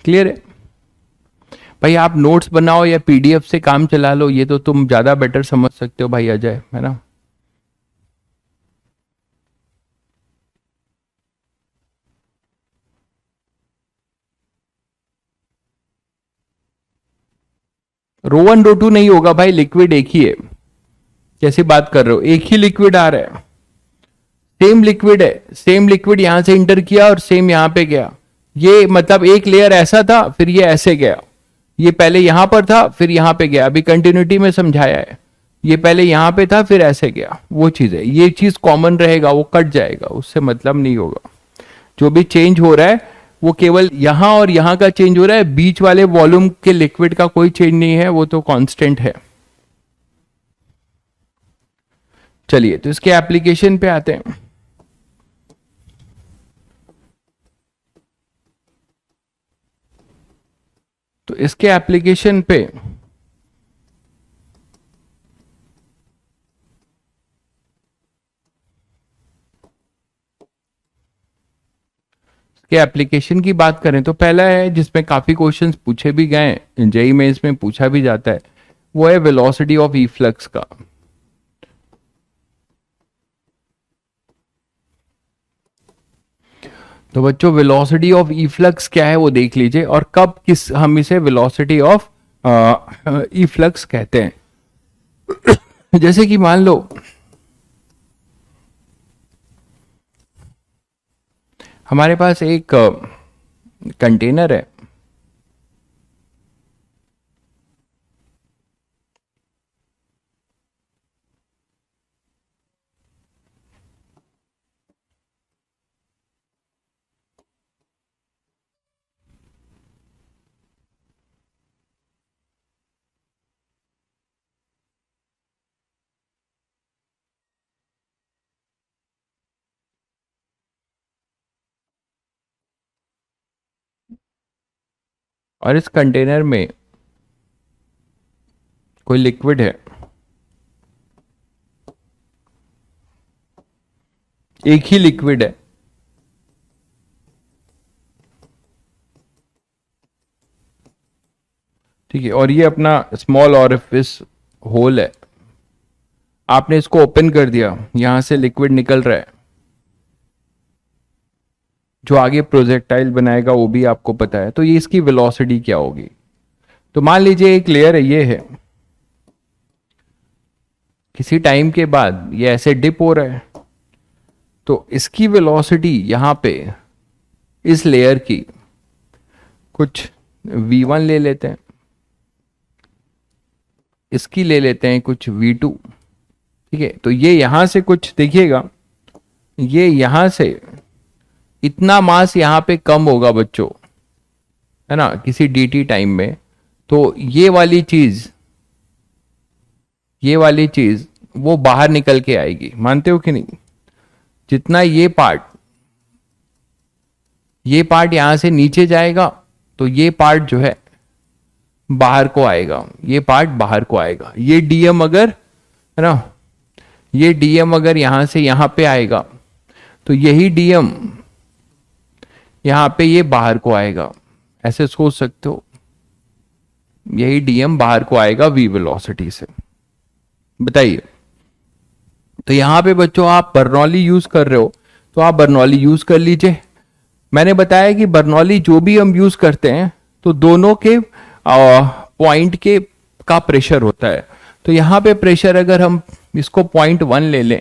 क्लियर है भाई। आप नोट्स बनाओ या PDF से काम चला लो, ये तो तुम ज्यादा बेटर समझ सकते हो भाई अजय, है ना। रो वन रो टू नहीं होगा भाई, लिक्विड एक ही है। कैसी बात कर रहे हो, एक ही लिक्विड आ रहा है, सेम लिक्विड है, सेम लिक्विड यहां से इंटर किया और सेम यहां पे गया। ये मतलब एक लेयर ऐसा था फिर ये ऐसे गया, ये पहले यहां पर था फिर यहां पे गया, अभी कंटिन्यूटी में समझाया है। ये पहले यहां पे था फिर ऐसे गया, वो चीज है। ये चीज कॉमन रहेगा, वो कट जाएगा, उससे मतलब नहीं होगा। जो भी चेंज हो रहा है वो केवल यहां और यहां का चेंज हो रहा है, बीच वाले वॉल्यूम के लिक्विड का कोई चेंज नहीं है, वो तो कांस्टेंट है। चलिए तो इसके एप्लीकेशन पे आते हैं। तो इसके एप्लीकेशन पे के एप्लीकेशन की बात करें तो पहला है जिसमें काफी क्वेश्चंस पूछे भी गए, जेई में इसमें पूछा भी जाता है, वो है वेलोसिटी ऑफ इफ्लक्स का। तो बच्चों वेलोसिटी ऑफ इफ्लक्स क्या है वो देख लीजिए, और कब किस हम इसे वेलोसिटी ऑफ इफ्लक्स कहते हैं। जैसे कि मान लो हमारे पास एक कंटेनर है, और इस कंटेनर में कोई लिक्विड है, एक ही लिक्विड है, ठीक है, और ये अपना स्मॉल ऑरिफिस होल है, आपने इसको ओपन कर दिया, यहां से लिक्विड निकल रहा है, जो आगे प्रोजेक्टाइल बनाएगा वो भी आपको पता है। तो ये इसकी वेलोसिटी क्या होगी। तो मान लीजिए एक लेयर है, ये है, किसी टाइम के बाद ये ऐसे डिप हो रहा है, तो इसकी वेलोसिटी यहां पे इस लेयर की कुछ v1 ले लेते हैं, इसकी ले लेते हैं कुछ v2, ठीक है। तो ये यहां से कुछ देखिएगा, ये यहां से इतना मास यहां पे कम होगा बच्चों, है ना, किसी dt टाइम में। तो ये वाली चीज वो बाहर निकल के आएगी, मानते हो कि नहीं। जितना ये पार्ट यहां से नीचे जाएगा तो ये पार्ट जो है बाहर को आएगा, ये पार्ट बाहर को आएगा। ये डीएम अगर, है ना, ये डीएम अगर यहां से यहां पे आएगा तो यही डीएम यहां पे ये बाहर को आएगा, ऐसे सोच सकते हो। यही डीएम बाहर को आएगा v वेलोसिटी से। बताइए, तो यहां पे बच्चों आप बर्नौली यूज कर रहे हो तो आप बर्नौली यूज कर लीजिए। मैंने बताया कि बर्नौली जो भी हम यूज करते हैं तो दोनों के पॉइंट के का प्रेशर होता है। तो यहां पे प्रेशर अगर हम इसको 0.1 ले लें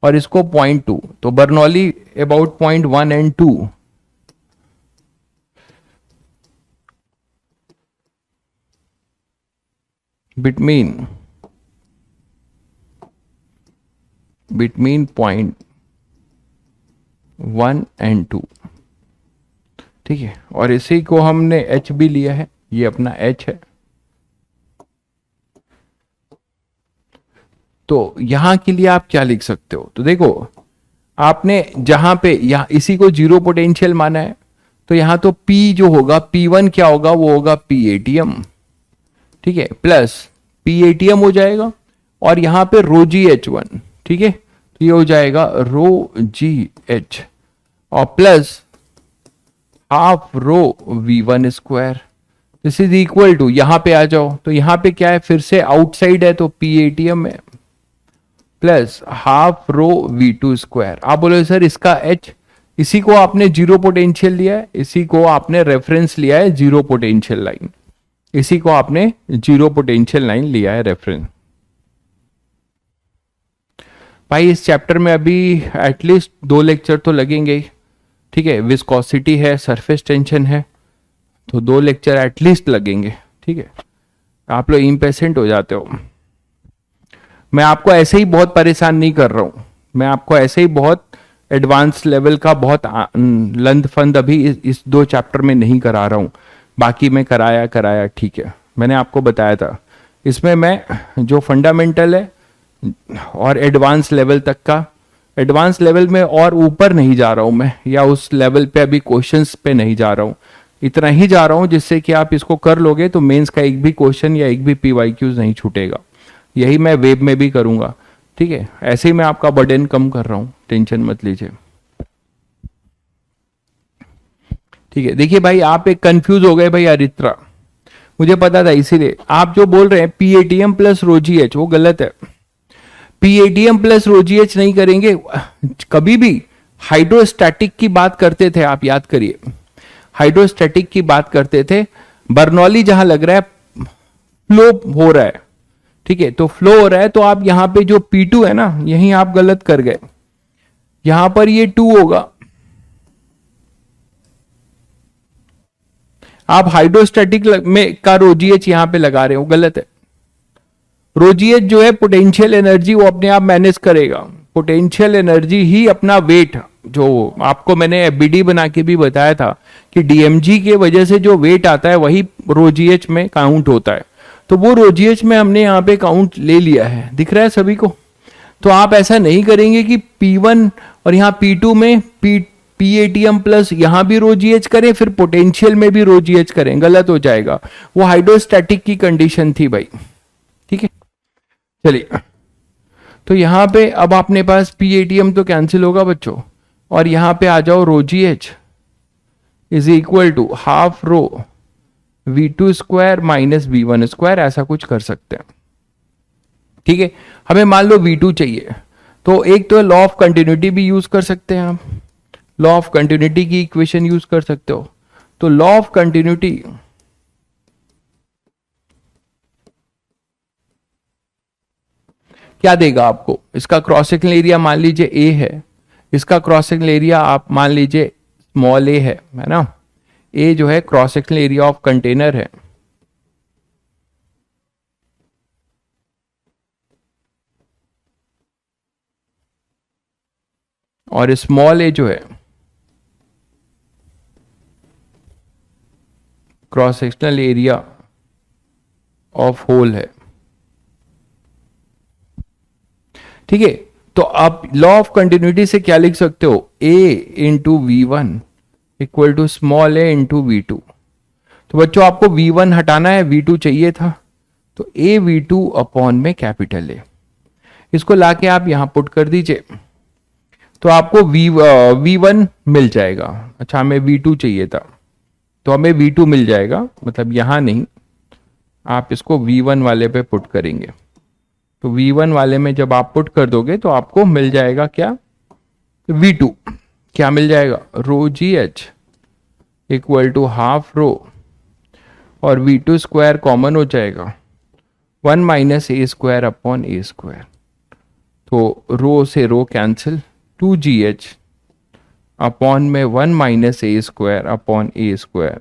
और इसको 0.2, तो Bernoulli about 0.1 and 2 between 0.1 and 2, ठीक है। और इसी को हमने h भी लिया है, ये अपना h है। तो यहां के लिए आप क्या लिख सकते हो, तो देखो आपने जहां पे यहां इसी को जीरो पोटेंशियल माना है, तो यहां तो P जो होगा P1 क्या होगा, वो होगा PATM, ठीक है, प्लस PATM हो जाएगा, और यहां पे रो जी H1, ठीक है, तो ये हो जाएगा रो जी एच, और plus half rho V1 square, this is equal to, यहां पे आ जाओ तो यहां पे क्या है, फिर से आउटसाइड है तो PATM है, plus half rho V2 square. आप बोलो सर इसका H, इसी को आपने जीरो पोटेंशियल लिया है, इसी को आपने रेफरेंस लिया है जीरो पोटेंशियल लाइन, इसी को आपने जीरो पोटेंशियल लाइन लिया है रेफरेंस। भाई इस चैप्टर में अभी एटलीस्ट 2 लेक्चर तो लगेंगे ही, ठीक है। विस्कोसिटी है, सरफेस टेंशन है, तो 2 लेक्चर एटलीस्ट लगेंगे, ठीक है। आप लोग इम्पेशेंट हो जाते हो। मैं आपको ऐसे ही बहुत परेशान नहीं कर रहा हूं, मैं आपको ऐसे ही बहुत एडवांस लेवल का बहुत लंद फंद अभी इस 2 चैप्टर में नहीं करा रहा हूं। बाकी में कराया ठीक है, मैंने आपको बताया था। इसमें मैं जो फंडामेंटल है और एडवांस लेवल तक का, एडवांस लेवल में और ऊपर नहीं जा रहा हूं मैं, या उस लेवल पे अभी क्वेश्चंस पे नहीं जा रहा हूं, इतना ही जा रहा हूं जिससे कि आप इसको कर लोगे तो मेंस का एक भी क्वेश्चन या एक भी पीवाईक्यूज नहीं छूटेगा। यही मैं वेब में भी करूंगा, ठीक है। ऐसे ही मैं आपका बर्डन कम कर रहा हूं, टेंशन मत लीजिए, ठीक है। देखिए भाई आप एक कंफ्यूज हो गए भाई अरित्रा, मुझे पता था, इसीलिए आप जो बोल रहे हैं पीएटीएम प्लस रोजीएच वो गलत है। पीएटीएम प्लस रोजीएच नहीं करेंगे कभी भी। हाइड्रोस्टैटिक की बात करते थे आप, याद करिए, हाइड्रोस्टैटिक की बात करते थे। बर्नौली जहां लग रहा है फ्लो हो रहा है, ठीक है, तो फ्लो हो रहा है, तो आप यहां पे जो P2 है ना, यहीं आप गलत कर गए, यहां पर ये 2 होगा। आप हाइड्रोस्टैटिक में का रोजीएच यहां पे लगा रहे हो, गलत है। रोजीएच जो है पोटेंशियल एनर्जी, वो अपने आप मैनेज करेगा। पोटेंशियल एनर्जी ही अपना वेट, जो आपको मैंने एफबीडी बना के भी बताया था कि डीएमजी के वजह से जो वेट आता है वही रोजीएच में काउंट होता है, तो वो रोजीएच में हमने यहाँ पे काउंट ले लिया है, दिख रहा है सभी को। तो आप ऐसा नहीं करेंगे कि P1 और यहाँ P2 में पीएटीएम प्लस यहां भी रोजीएच करें, फिर पोटेंशियल में भी रोजीएच करें, गलत हो जाएगा। वो हाइड्रोस्टैटिक की कंडीशन थी भाई, ठीक है। चलिए, तो यहां पे अब अपने पास पीएटीएम तो कैंसिल होगा बच्चों, और यहां पे आ जाओ rho G H is equal to half rho V2 square minus V1 square, ऐसा कुछ कर सकते हैं, ठीक है। हमें मान लो V2 चाहिए, तो एक तो लॉ ऑफ कंटिन्यूटी भी यूज कर सकते हैं, हम लॉ ऑफ कंटिन्यूटी की इक्वेशन यूज कर सकते हो। तो लॉ ऑफ कंटिन्यूटी क्या देगा आपको, इसका क्रॉस सेक्शनल एरिया मान लीजिए ए है, इसका क्रॉस सेक्शनल एरिया आप मान लीजिए स्मॉल ए है ना। ए जो है cross sectional area of container है, और स्मॉल ए जो है cross sectional area of hole है, ठीक है। तो आप लॉ ऑफ कंटिन्यूटी से क्या लिख सकते हो, a into V1 equal to small a into V2। तो बच्चों आपको V1 हटाना है, V2 चाहिए था, तो a V2 अपॉन में कैपिटल A, इसको लाके आप यहां पुट कर दीजिए, तो आपको V1 मिल जाएगा। अच्छा, हमें V2 चाहिए था, तो हमें V2 मिल जाएगा, मतलब यहां नहीं, आप इसको V1 वाले पे पुट करेंगे, तो V1 वाले में जब आप पुट कर दोगे तो आपको मिल जाएगा क्या, V2 क्या मिल जाएगा, rho ji H equal to half rho, और V2 स्क्वायर कॉमन हो जाएगा 1 minus A square upon A square, तो रो से रो कैंसिल, 2GH अपॉन में 1 minus A square upon A square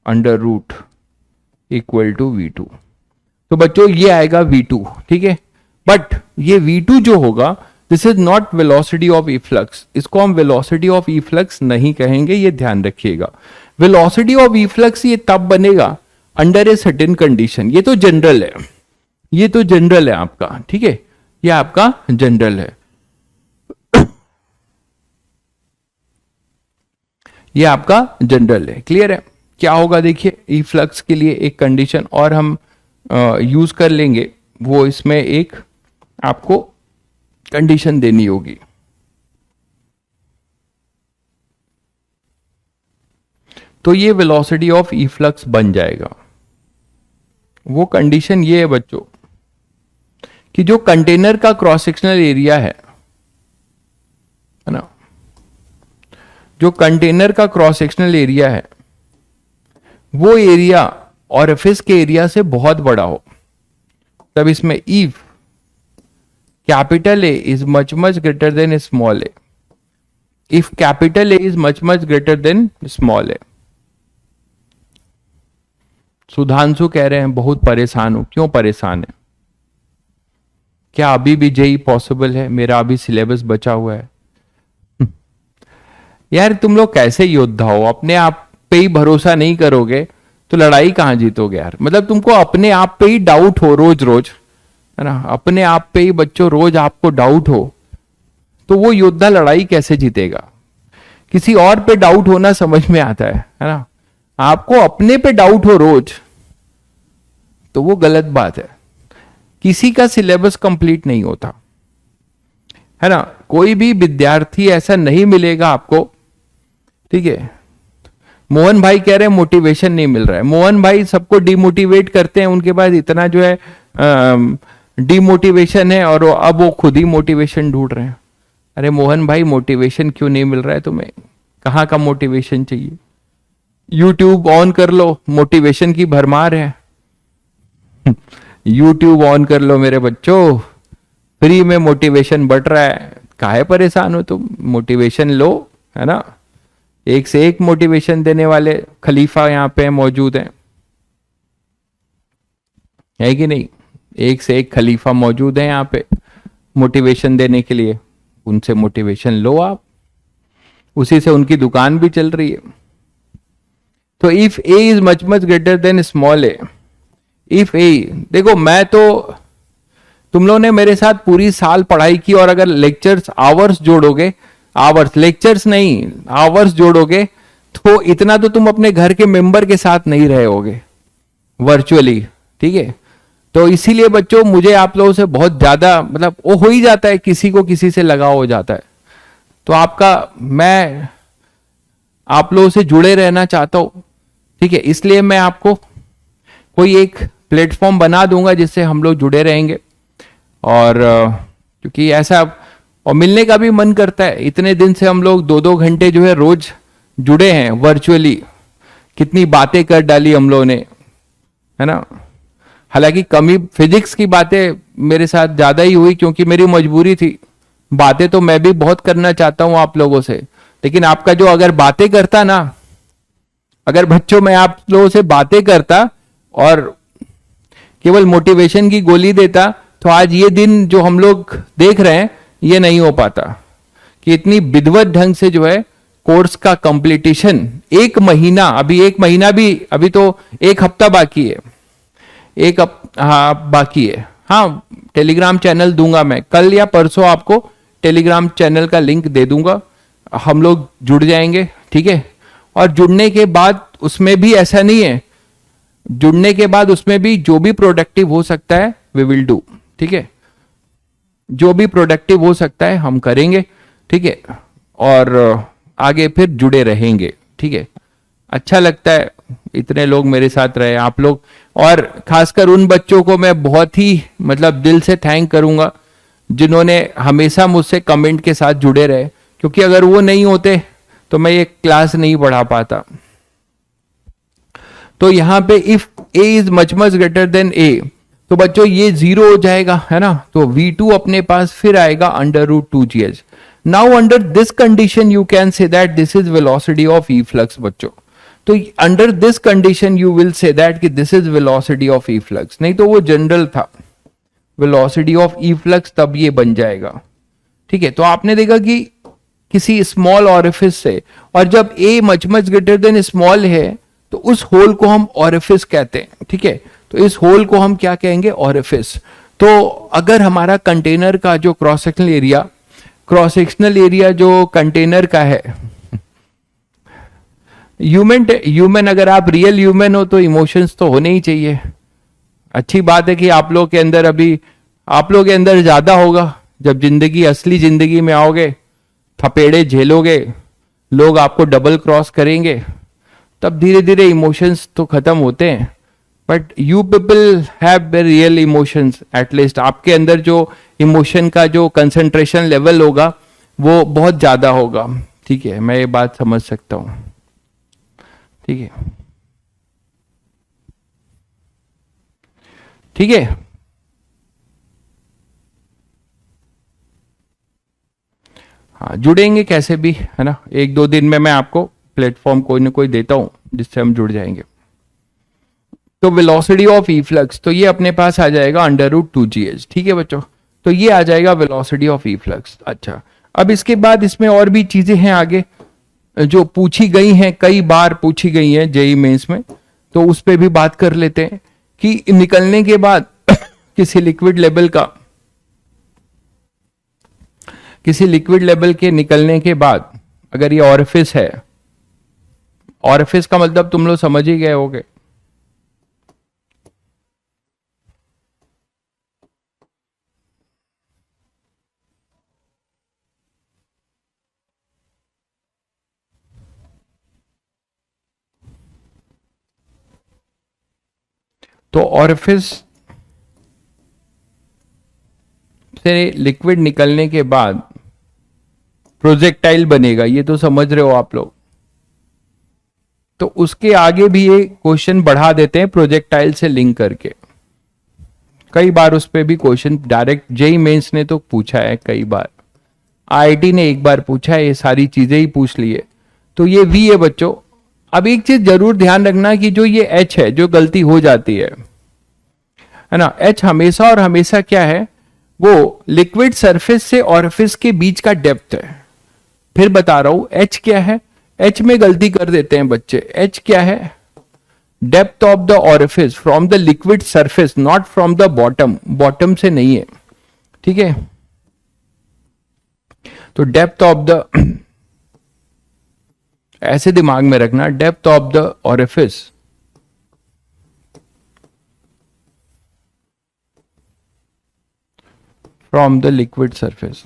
under root equal to V2। तो बच्चों ये आएगा V2, ठीक है। बट ये V2 जो होगा, this is not velocity of efflux, इसको हम वेलोसिटी ऑफ इफ्लक्स नहीं कहेंगे, ये ध्यान रखिएगा। वेलोसिटी ऑफ इफ्लक्स ये तब बनेगा अंडर ए सर्टेन कंडीशन, ये तो जनरल है, ये तो जनरल है आपका, ठीक है, ये आपका जनरल है, ये आपका जनरल है, क्लियर है। क्या होगा देखिए, इफ्लक्स के लिए एक कंडीशन और हम यूज कर लेंगे, वो इसमें एक आपको कंडीशन देनी होगी। तो ये वेलोसिटी ऑफ इफ्लक्स बन जाएगा। वो कंडीशन ये है बच्चों कि जो कंटेनर का क्रॉस सेक्शनल एरिया है ना, जो कंटेनर का क्रॉस सेक्शनल एरिया है, वो एरिया ऑरिफिस के एरिया से बहुत बड़ा हो, तब इसमें if capital A is much much greater than small A, if capital A is much much greater than small A. Sudhanshu कह रहे हैं बहुत परेशान हूं। क्यों परेशान है? क्या अभी भी जेई पॉसिबल है? मेरा अभी सिलेबस बचा हुआ है। यार तुम लोग कैसे योद्धा हो? अपने आप पे ही भरोसा नहीं करोगे तो लड़ाई कहां जीतोगे यार। मतलब तुमको अपने आप पे ही डाउट हो रोज रोज, है ना, अपने आप पे ही बच्चों रोज आपको डाउट हो, तो वो योद्धा लड़ाई कैसे जीतेगा? किसी और पे डाउट होना समझ में आता है ना, आपको अपने पे डाउट हो रोज तो वो गलत बात है। किसी का सिलेबस कंप्लीट नहीं होता, है ना, कोई भी विद्यार्थी ऐसा नहीं मिलेगा आपको, ठीक है। मोहन भाई कह रहे हैं मोटिवेशन नहीं मिल रहा है। मोहन भाई सबको डिमोटिवेट करते हैं, उनके पास इतना जो है डिमोटिवेशन है और अब वो खुद ही मोटिवेशन ढूंढ रहे हैं। अरे मोहन भाई मोटिवेशन क्यों नहीं मिल रहा है तुम्हें? कहाँ का मोटिवेशन चाहिए? यूट्यूब ऑन कर लो, मोटिवेशन की भरमार है। यूट्यूब ऑन कर लो मेरे बच्चों, फ्री में मोटिवेशन बढ़ रहा है। काहे परेशान हो तुम? मोटिवेशन लो, है ना। एक से एक मोटिवेशन देने वाले खलीफा यहाँ पे मौजूद हैं, है कि नहीं? एक से एक खलीफा मौजूद है यहाँ पे मोटिवेशन देने के लिए। उनसे मोटिवेशन लो आप, उसी से उनकी दुकान भी चल रही है। तो if A is much much greater than small A, if A, देखो मैं तो, तुम लोगों ने मेरे साथ पूरी साल पढ़ाई की और अगर लेक्चर्स आवर्स जोड़ोगे, आवर्स लेक्चर्स नहीं आवर्स जोड़ोगे, तो इतना तो तुम अपने घर के मेंबर के साथ नहीं रहे होगे वर्चुअली, ठीक है। तो इसीलिए बच्चों मुझे आप लोगों से बहुत ज्यादा मतलब वो हो ही जाता है, किसी को किसी से लगाव हो जाता है। तो आपका, मैं आप लोगों से जुड़े रहना चाहता हूं, ठीक है, इसलिए मैं आपको कोई एक प्लेटफॉर्म बना दूंगा जिससे हम लोग जुड़े रहेंगे। और क्योंकि ऐसा, और मिलने का भी मन करता है। इतने दिन से हम लोग 2-2 घंटे जो है रोज जुड़े हैं वर्चुअली, कितनी बातें कर डाली हम लोगों ने, है ना। हालांकि कमी फिजिक्स की बातें मेरे साथ ज्यादा ही हुई क्योंकि मेरी मजबूरी थी। बातें तो मैं भी बहुत करना चाहता हूं आप लोगों से, लेकिन आपका जो अगर बातें करता ना, अगर बच्चों मैं आप लोगों से बातें करता और केवल मोटिवेशन की गोली देता, तो आज ये दिन जो हम लोग देख रहे हैं ये नहीं हो पाता कि इतनी विधिवत ढंग से जो है कोर्स का कंप्लीटेशन, 1 महीना, अभी 1 महीना भी, अभी तो 1 हफ्ता बाकी है, हाँ बाकी है। हाँ टेलीग्राम चैनल दूंगा मैं, कल या परसों आपको टेलीग्राम चैनल का लिंक दे दूंगा, हम लोग जुड़ जाएंगे, ठीक है। और जुड़ने के बाद उसमें भी ऐसा नहीं है, जुड़ने के बाद उसमें भी जो भी प्रोडक्टिव हो सकता है वी विल डू, ठीक है। जो भी प्रोडक्टिव हो सकता है हम करेंगे, ठीक है। और आगे फिर जुड़े रहेंगे, ठीक है। अच्छा लगता है इतने लोग मेरे साथ रहे आप लोग, और खासकर उन बच्चों को मैं बहुत ही मतलब दिल से थैंक करूंगा जिन्होंने हमेशा मुझसे कमेंट के साथ जुड़े रहे, क्योंकि अगर वो नहीं होते तो मैं ये क्लास नहीं पढ़ा पाता। तो यहां पे if A is much much greater than A, तो बच्चों ये 0 हो जाएगा, है ना। तो V2 अपने पास फिर आएगा √2gh। Now under this condition you can say that this is velocity of E flux बच्चों। तो under this condition you will say that कि this is velocity of E flux, नहीं तो वो जनरल था वेलोसिटी ऑफ ई फ्लक्स, तब ये बन जाएगा, ठीक है। तो आपने देखा कि किसी स्मॉल ऑरिफिस से, और जब a much much greater than small है तो उस होल को हम ऑरिफिस कहते हैं, ठीक है। तो इस होल को हम क्या कहेंगे? ऑरिफिस। तो अगर हमारा कंटेनर का जो क्रॉस सेक्शनल एरिया जो कंटेनर का है, ह्यूमन अगर आप रियल ह्यूमन हो तो इमोशंस तो होने ही चाहिए। अच्छी बात है कि आप लोग के अंदर, अभी आप लोग के अंदर ज्यादा होगा, जब जिंदगी असली जिंदगी में आओगे, थपेड़े झेलोगे, लोग आपको डबल क्रॉस करेंगे, तब धीरे धीरे इमोशंस तो खत्म होते हैं। But you people have real emotions, at least आपके अंदर जो इमोशन का जो कंसंट्रेशन लेवल होगा वो बहुत ज्यादा होगा, ठीक है। मैं ये बात समझ सकता हूं, ठीक है। ठीक है। हाँ, जुड़ेंगे कैसे भी, है ना, एक दो दिन में मैं आपको प्लेटफॉर्म कोई ना कोई देता हूं जिससे हम जुड़ जाएंगे। तो वेलोसिटी ऑफ ई फ्लक्स, तो ये अपने पास आ जाएगा √2gh। ठीक है बच्चों, तो ये आ जाएगा वेलोसिटी ऑफ ई फ्लक्स। अच्छा, अब इसके बाद इसमें और भी चीजें हैं आगे जो पूछी गई हैं, कई बार पूछी गई हैं जेईई मेंस में, तो उस पर भी बात कर लेते हैं कि निकलने के बाद किसी लिक्विड लेवल के निकलने के बाद अगर ये ऑरिफिस है, ऑरिफिस का मतलब तुम लोग समझ ही गए होगे, तो ऑरिफिस से लिक्विड निकलने के बाद प्रोजेक्टाइल बनेगा, ये तो समझ रहे हो आप लोग। तो उसके आगे भी ये क्वेश्चन बढ़ा देते हैं प्रोजेक्टाइल से लिंक करके, कई बार उस पर भी क्वेश्चन डायरेक्ट जेईई मेंस ने तो पूछा है, कई बार आईआईटी ने एक बार पूछा है, ये सारी चीजें ही पूछ ली है। तो ये वी है बच्चों। अब एक चीज जरूर ध्यान रखना कि जो ये एच है, जो गलती हो जाती है ना, एच हमेशा और हमेशा क्या है, वो लिक्विड सरफेस से ऑरिफिस के बीच का डेप्थ है। फिर बता रहा हूं एच क्या है, एच में गलती कर देते हैं बच्चे। एच क्या है, depth of the orifice from the liquid surface, not from the bottom, bottom से नहीं है। ठीक है, तो डेप्थ ऑफ द, ऐसे दिमाग में रखना, depth of the orifice from the liquid surface.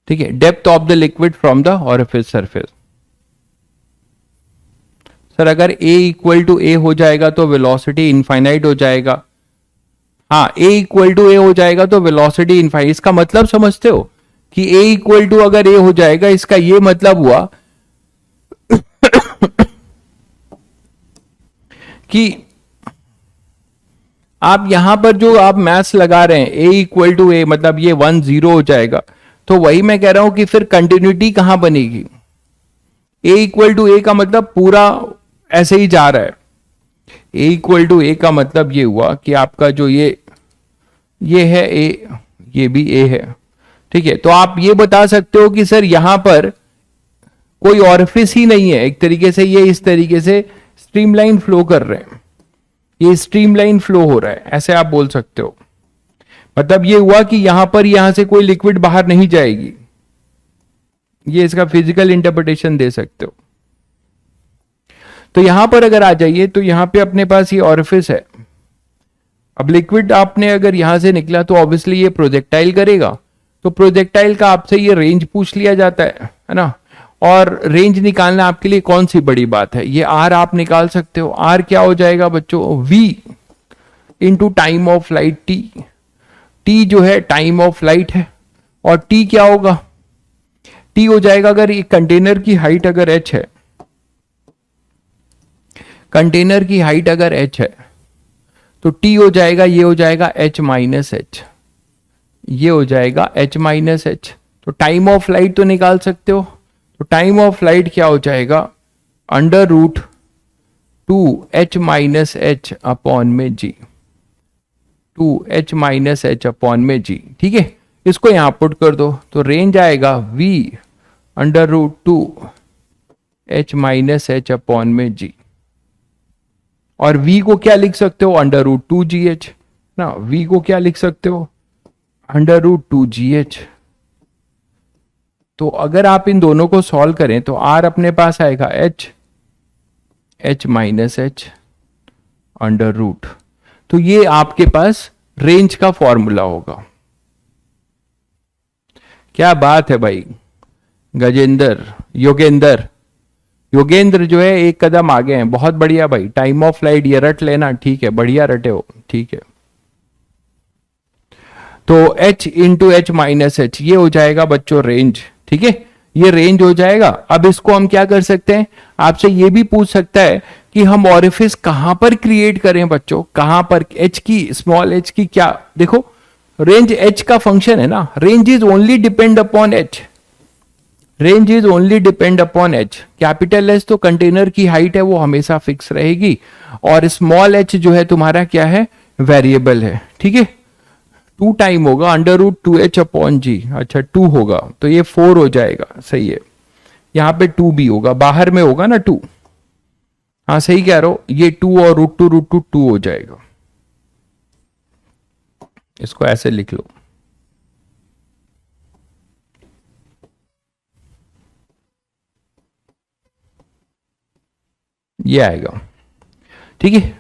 ठीक है, depth of the liquid from the orifice surface. Sir अगर a इक्वल टू ए हो जाएगा तो वेलोसिटी इनफाइनाइट हो जाएगा। हाँ, a इक्वल टू ए हो जाएगा तो वेलोसिटी इनफाइनाइट, इसका मतलब समझते हो कि a इक्वल टू अगर a हो जाएगा, इसका ये मतलब हुआ कि आप यहां पर जो आप मैथ्स लगा रहे हैं a इक्वल टू ए, मतलब ये 1 0 हो जाएगा। तो वही मैं कह रहा हूं कि फिर कंटिन्यूटी कहां बनेगी, a इक्वल टू ए का मतलब पूरा ऐसे ही जा रहा है। a इक्वल टू ए का मतलब ये हुआ कि आपका जो ये है a, ये भी a है। ठीक है, तो आप ये बता सकते हो कि सर यहां पर कोई ऑरिफिस ही नहीं है, एक तरीके से ये इस तरीके से स्ट्रीमलाइन फ्लो कर रहे हैं, ये स्ट्रीमलाइन फ्लो हो रहा है, ऐसे आप बोल सकते हो। मतलब ये हुआ कि यहां से कोई लिक्विड बाहर नहीं जाएगी, ये इसका फिजिकल इंटरप्रिटेशन दे सकते हो। तो यहां पर अगर आ जाइए तो यहां पे अपने पास ये ऑरिफिस है। अब लिक्विड आपने अगर यहां से निकला तो ऑब्वियसली ये प्रोजेक्टाइल करेगा, तो प्रोजेक्टाइल का आपसे ये रेंज पूछ लिया जाता है ना। और रेंज निकालना आपके लिए कौन सी बड़ी बात है, ये आर आप निकाल सकते हो। आर क्या हो जाएगा बच्चों, v into time of light t। t जो है टाइम ऑफ लाइट है, और t क्या होगा, t हो जाएगा, अगर एक कंटेनर की हाइट अगर h है, कंटेनर की हाइट अगर h है, तो t हो जाएगा, ये हो जाएगा h माइनस एच, ये हो जाएगा h माइनस एच। तो टाइम ऑफ लाइट तो निकाल सकते हो, तो टाइम ऑफ लाइट क्या हो जाएगा, √2h माइनस एच अपॉन में g, 2h minus H upon में g। ठीक है, इसको यहां पुट कर दो, तो रेंज आएगा v √2h minus H upon में g। और v को क्या लिख सकते हो, √2gh ना, v को क्या लिख सकते हो, √2gh। तो अगर आप इन दोनों को सॉल्व करें तो r अपने पास आएगा h माइनस एच √। तो ये आपके पास रेंज का फॉर्मूला होगा। क्या बात है भाई, योगेंद्र जो है एक कदम आगे हैं, बहुत बढ़िया भाई। टाइम ऑफ लाइट ये रट लेना, ठीक है, बढ़िया रटे हो, ठीक है। तो h into H minus H, ये हो जाएगा बच्चों रेंज। ठीक है, ये रेंज हो जाएगा। अब इसको हम क्या कर सकते हैं, आपसे ये भी पूछ सकता है कि हम ऑरिफिस कहां पर क्रिएट करें बच्चों, कहां पर, एच की, स्मॉल एच की क्या, देखो रेंज एच का फंक्शन है ना, range is only depend upon H, range is only depend upon H. Capital H तो कंटेनर की हाइट है, वो हमेशा फिक्स रहेगी, और स्मॉल एच जो है तुम्हारा क्या है, वेरिएबल है, ठीक है। 2 टाइम होगा √2h अपॉन जी, अच्छा 2 होगा तो ये 4 हो जाएगा, सही है। यहां पे 2 भी होगा, बाहर में होगा ना 2, हाँ सही कह रहा हो, ये 2 और √2 2 हो जाएगा। इसको ऐसे लिख लो, ये आएगा, ठीक है।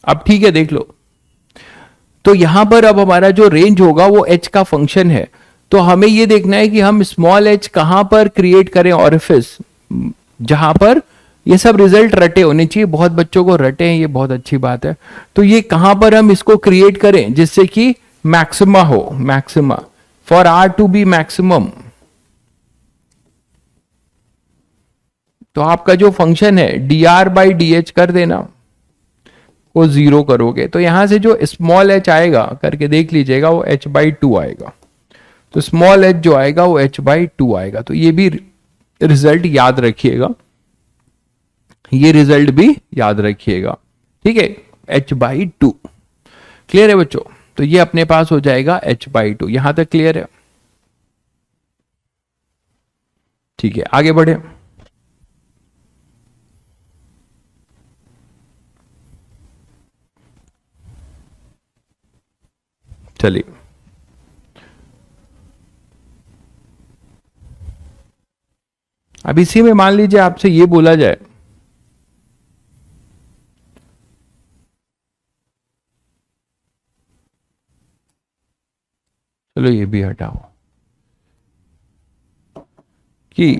अब ठीक है, देख लो, तो यहां पर अब हमारा जो रेंज होगा वो एच का फंक्शन है, तो हमें ये देखना है कि हम स्मॉल एच कहां पर क्रिएट करें ऑरिफिस, जहां पर ये सब रिजल्ट रटे होने चाहिए, बहुत बच्चों को रटे हैं, ये बहुत अच्छी बात है। तो ये कहां पर हम इसको क्रिएट करें जिससे कि मैक्सिमा हो, maxima, for r to be maximum, तो आपका जो फंक्शन है dr/dh कर देना, को 0 करोगे तो यहां से जो स्मॉल एच आएगा करके देख लीजिएगा, वो h/2 आएगा, तो स्मॉल एच जो आएगा वो h/2 आएगा। तो ये भी रिजल्ट याद रखिएगा, ये रिजल्ट भी याद रखिएगा, ठीक है, h/2। क्लियर है बच्चों, तो ये अपने पास हो जाएगा h/2, यहां तक क्लियर है, ठीक है, आगे बढ़े। चलिए, अब इसी में मान लीजिए आपसे ये बोला जाए चलो ये भी हटाओ कि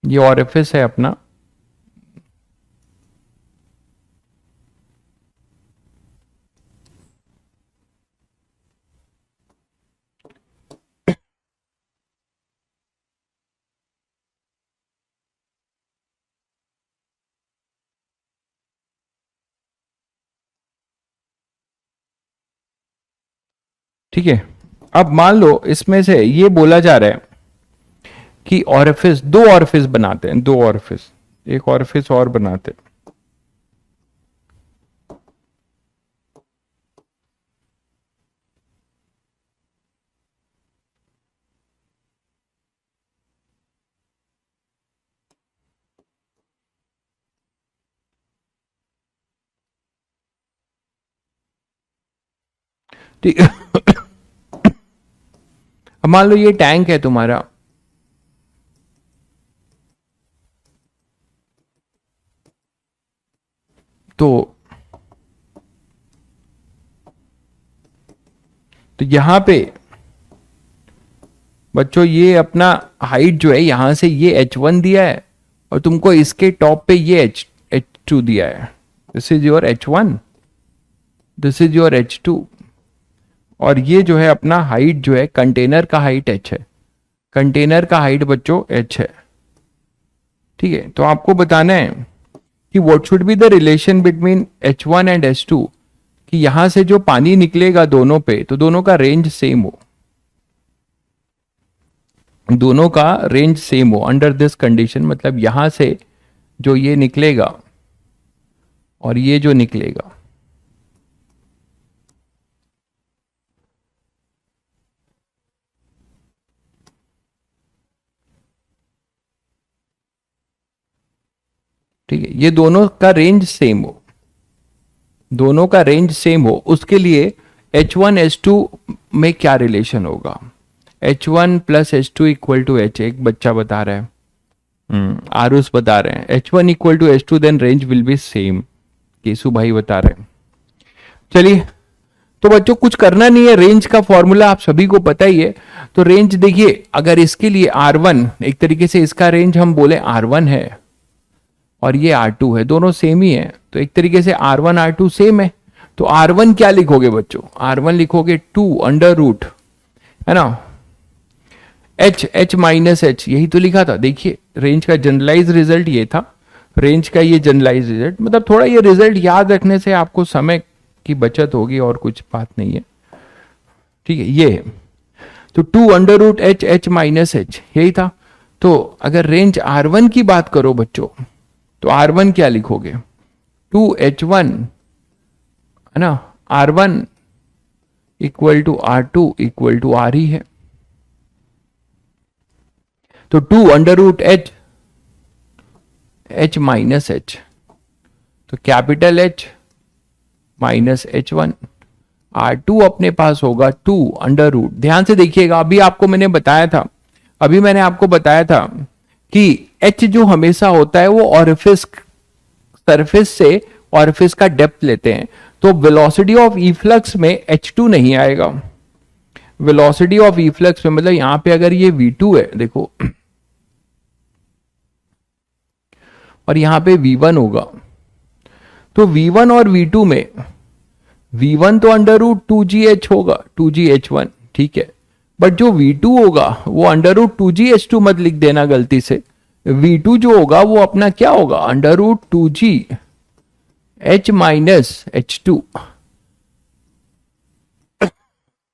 ये ऑरिफिस है अपना, ठीक है। अब मान लो इसमें से ये बोला जा रहा है कि ऑरिफिस, 2 ऑरिफिस बनाते हैं, 2 ऑरिफिस, एक ऑरिफिस और बनाते हैं, ठीक है। अब मान लो ये टैंक है तुम्हारा, तो यहां पे बच्चों ये अपना हाइट जो है यहां से ये h1 दिया है, और तुमको इसके टॉप पे ये h2 दिया है, this is your h1, this is your h2, और ये जो है अपना हाइट जो है, कंटेनर का हाइट h है, कंटेनर का हाइट बच्चों h है, ठीक है। तो आपको बताना है कि what should be the relation between h1 and h2, कि यहां से जो पानी निकलेगा दोनों पे, तो दोनों का रेंज सेम हो, दोनों का रेंज सेम हो अंडर दिस कंडीशन, मतलब यहां से जो ये निकलेगा और ये जो निकलेगा, ठीक है, ये दोनों का रेंज सेम हो, दोनों का रेंज सेम हो, उसके लिए h1 h2 में क्या रिलेशन होगा, h1 plus h2 equal to h, एक बच्चा बता रहा है, आरुष बता रहे हैं h1 equal to h2 then range will be same, Keshu भाई बता रहे हैं। चलिए, तो बच्चों कुछ करना नहीं है, रेंज का फॉर्मूला आप सभी को पता ही है। तो रेंज देखिए, अगर इसके लिए R1, एक तरीके से इसका रेंज हम बोले R1 है और ये R2 है, दोनों सेम ही है, तो एक तरीके से R1 R2 सेम है, तो R1 क्या लिखोगे बच्चों? R1 लिखोगे 2 अंडर रूट, है ना, H माइनस H, यही तो लिखा था। देखिए रेंज का जनरलाइज रिजल्ट ये था, रेंज का ये जनरलाइज रिजल्ट, मतलब थोड़ा ये रिजल्ट याद रखने से आपको समय की बचत होगी और कुछ बात नहीं है, ठीक है। ये है तो 2 under root H minus H, यही था। तो अगर रेंज R1 की बात करो बच्चों, तो R1 क्या लिखोगे? 2H1, है ना, R1 equal to R2 equal to R ही है। तो 2 under root H minus H, तो capital H minus H1, R2 अपने पास होगा 2 अंडर रूट। ध्यान से देखिएगा, अभी मैंने आपको बताया था कि H जो हमेशा होता है वो ऑरिफिस सरफेस से ऑरिफिस का डेप्थ लेते हैं, तो वेलोसिटी ऑफ इफ्लक्स में H2 नहीं आएगा। वेलोसिटी ऑफ इफ्लक्स में मतलब यहां पे अगर ये V2 है देखो, और यहां पे V1 होगा, तो V1 और V2 में V1 तो अंडर रूट 2GH होगा, 2GH1, ठीक है, बट जो V2 होगा वो अंडर रूट 2GH2 मत लिख देना गलती से। V2 जो होगा वो अपना क्या होगा? Under root 2GH minus H2,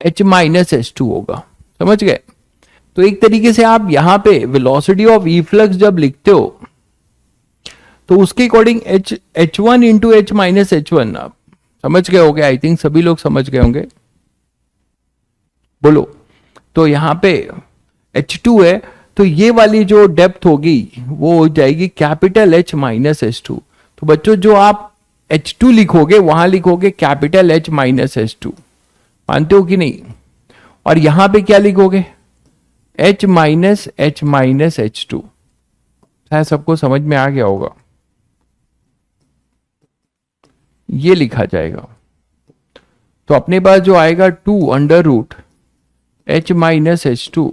H minus H2 होगा, समझ गए? तो एक तरीके से आप यहां पे वेलोसिटी ऑफ इफ्लक्स जब लिखते हो तो उसके according H1 into H minus H1 आप समझ गए होंगे, आई थिंक सभी लोग समझ गए होंगे, बोलो। तो यहां पे H2 है, तो ये वाली जो डेप्थ होगी वो हो जाएगी कैपिटल H माइनस H2। तो बच्चों जो आप H2 लिखोगे वहां लिखोगे कैपिटल H माइनस H2, मानते हो कि नहीं? और यहां पे क्या लिखोगे? H minus H2। शायद सबको समझ में आ गया होगा, ये लिखा जाएगा। तो अपने पास जो आएगा 2 under root H minus H2।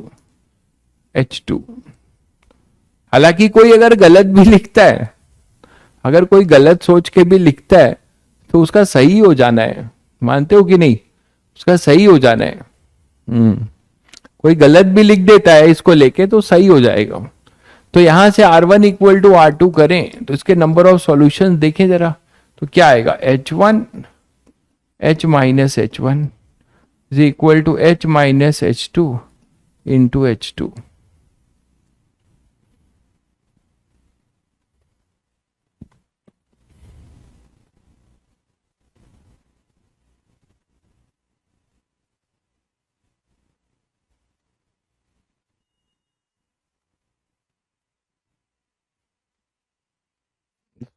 हालांकि कोई अगर गलत भी लिखता है, अगर कोई गलत सोच के भी लिखता है तो उसका सही हो जाना है, मानते हो कि नहीं? उसका सही हो जाना है। कोई गलत भी लिख देता है इसको लेके तो सही हो जाएगा। तो यहां से R1 इक्वल टू R2 करें तो इसके नंबर ऑफ सॉल्यूशंस देखें जरा, तो क्या आएगा? H1 H minus H1 is equal to H minus H2 into H2।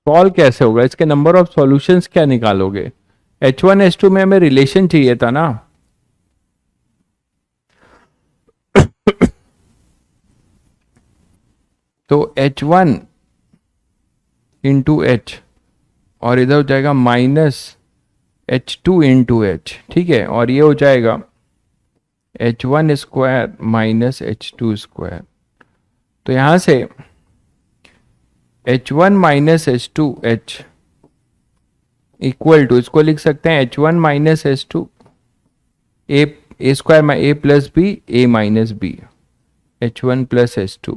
Solve कैसे होगा? इसके नंबर ऑफ सॉल्यूशंस क्या निकालोगे? H1 H2 में हमें रिलेशन चाहिए था ना। तो H1 इंटू H और इधर हो जाएगा माइनस H2 इंटू H, ठीक है, और ये हो जाएगा H1 square minus H2 square. तो यहां से H1 minus H2H equal to, इसको लिख सकते हैं H1 minus H2 A square A plus B A minus B, H1 plus H2।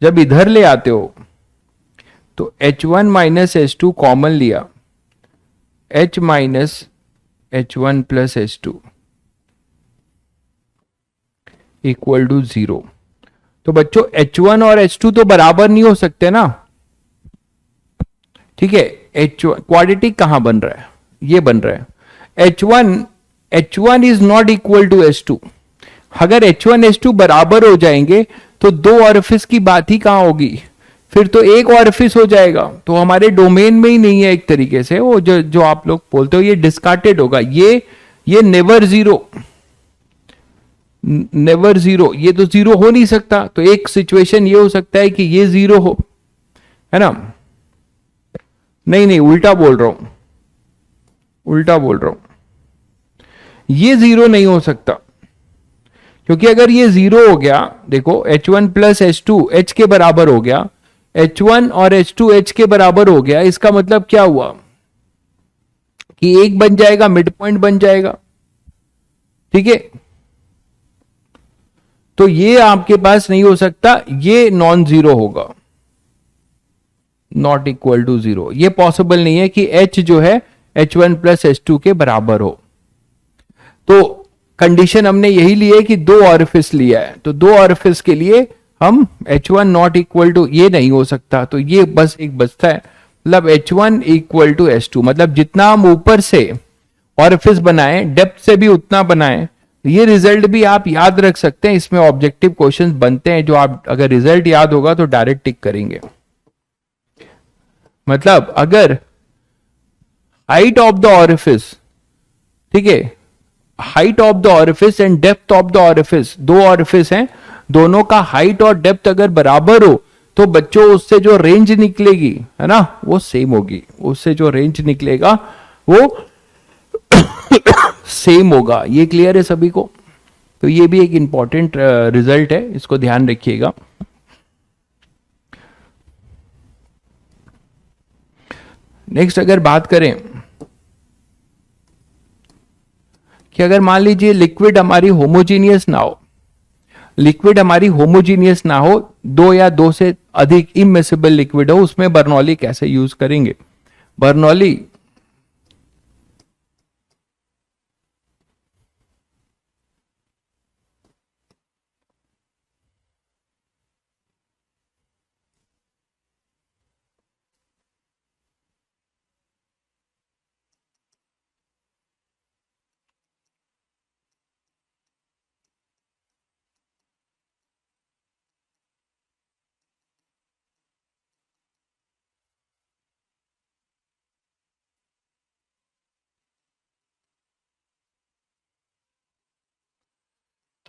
जब इधर ले आते हो तो H1 माइनस H2 कॉमन लिया, H minus H1 plus H2 equal to 0। तो बच्चों H1 और H2 तो बराबर नहीं हो सकते ना, ठीक है। H1 क्वाड्रेटिक कहां बन रहा है? ये बन रहा है H1 is not equal to H2। अगर H1 H2 बराबर हो जाएंगे तो दो ऑरिफिस की बात ही कहां होगी? फिर तो एक ऑरिफिस हो जाएगा, तो हमारे डोमेन में ही नहीं है एक तरीके से। वो जो आप लोग बोलते हो ये डिस्कार्टेड होगा, ये नेवर जीरो, ये तो जीरो हो नहीं सकता। तो एक सिचुएशन ये हो सकता है कि ये जीरो हो, है ना? नहीं, उल्टा बोल रहा हूं, ये जीरो नहीं हो सकता, क्योंकि अगर ये जीरो हो गया, देखो H1 प्लस H2 H के बराबर हो गया, H1 और H2 H के बराबर हो गया, इसका मतलब क्या हुआ? कि एक बन जाएगा, मिड पॉइंट बन जाएगा, ठीक है। तो ये आपके पास नहीं हो सकता, ये नॉन जीरो होगा, नॉट इक्वल टू जीरो। ये पॉसिबल नहीं है कि H जो है H1 प्लस H2 के बराबर हो। तो कंडीशन हमने यही ली है कि दो ऑरिफिस लिया है, तो दो ऑरिफिस के लिए हम H1 नॉट इक्वल टू, ये नहीं हो सकता, तो ये बस एक बचता है, मतलब H1 इक्वल टू H2, मतलब जितना हम ऊपर से ऑरिफिस बनाए डेप्थ से भी उतना बनाए। ये रिजल्ट भी आप याद रख सकते हैं, इसमें ऑब्जेक्टिव क्वेश्चंस बनते हैं जो आप अगर रिजल्ट याद होगा तो डायरेक्ट टिक करेंगे। मतलब अगर हाइट ऑफ द ऑरिफिस, ठीक है, height of the orifice and depth of the orifice, दो ऑरिफिस हैं, दोनों का हाइट और डेप्थ अगर बराबर हो तो बच्चों उससे जो रेंज निकलेगी, है ना, वो सेम होगी, उससे जो रेंज निकलेगा वो सेम होगा। ये क्लियर है सभी को? तो ये भी एक इंपॉर्टेंट रिजल्ट है, इसको ध्यान रखिएगा। नेक्स्ट अगर बात करें कि अगर मान लीजिए लिक्विड हमारी होमोजीनियस ना हो, लिक्विड हमारी होमोजीनियस ना हो, दो या दो से अधिक इमिसिबल लिक्विड हो, उसमें बर्नौली कैसे यूज करेंगे? बर्नौली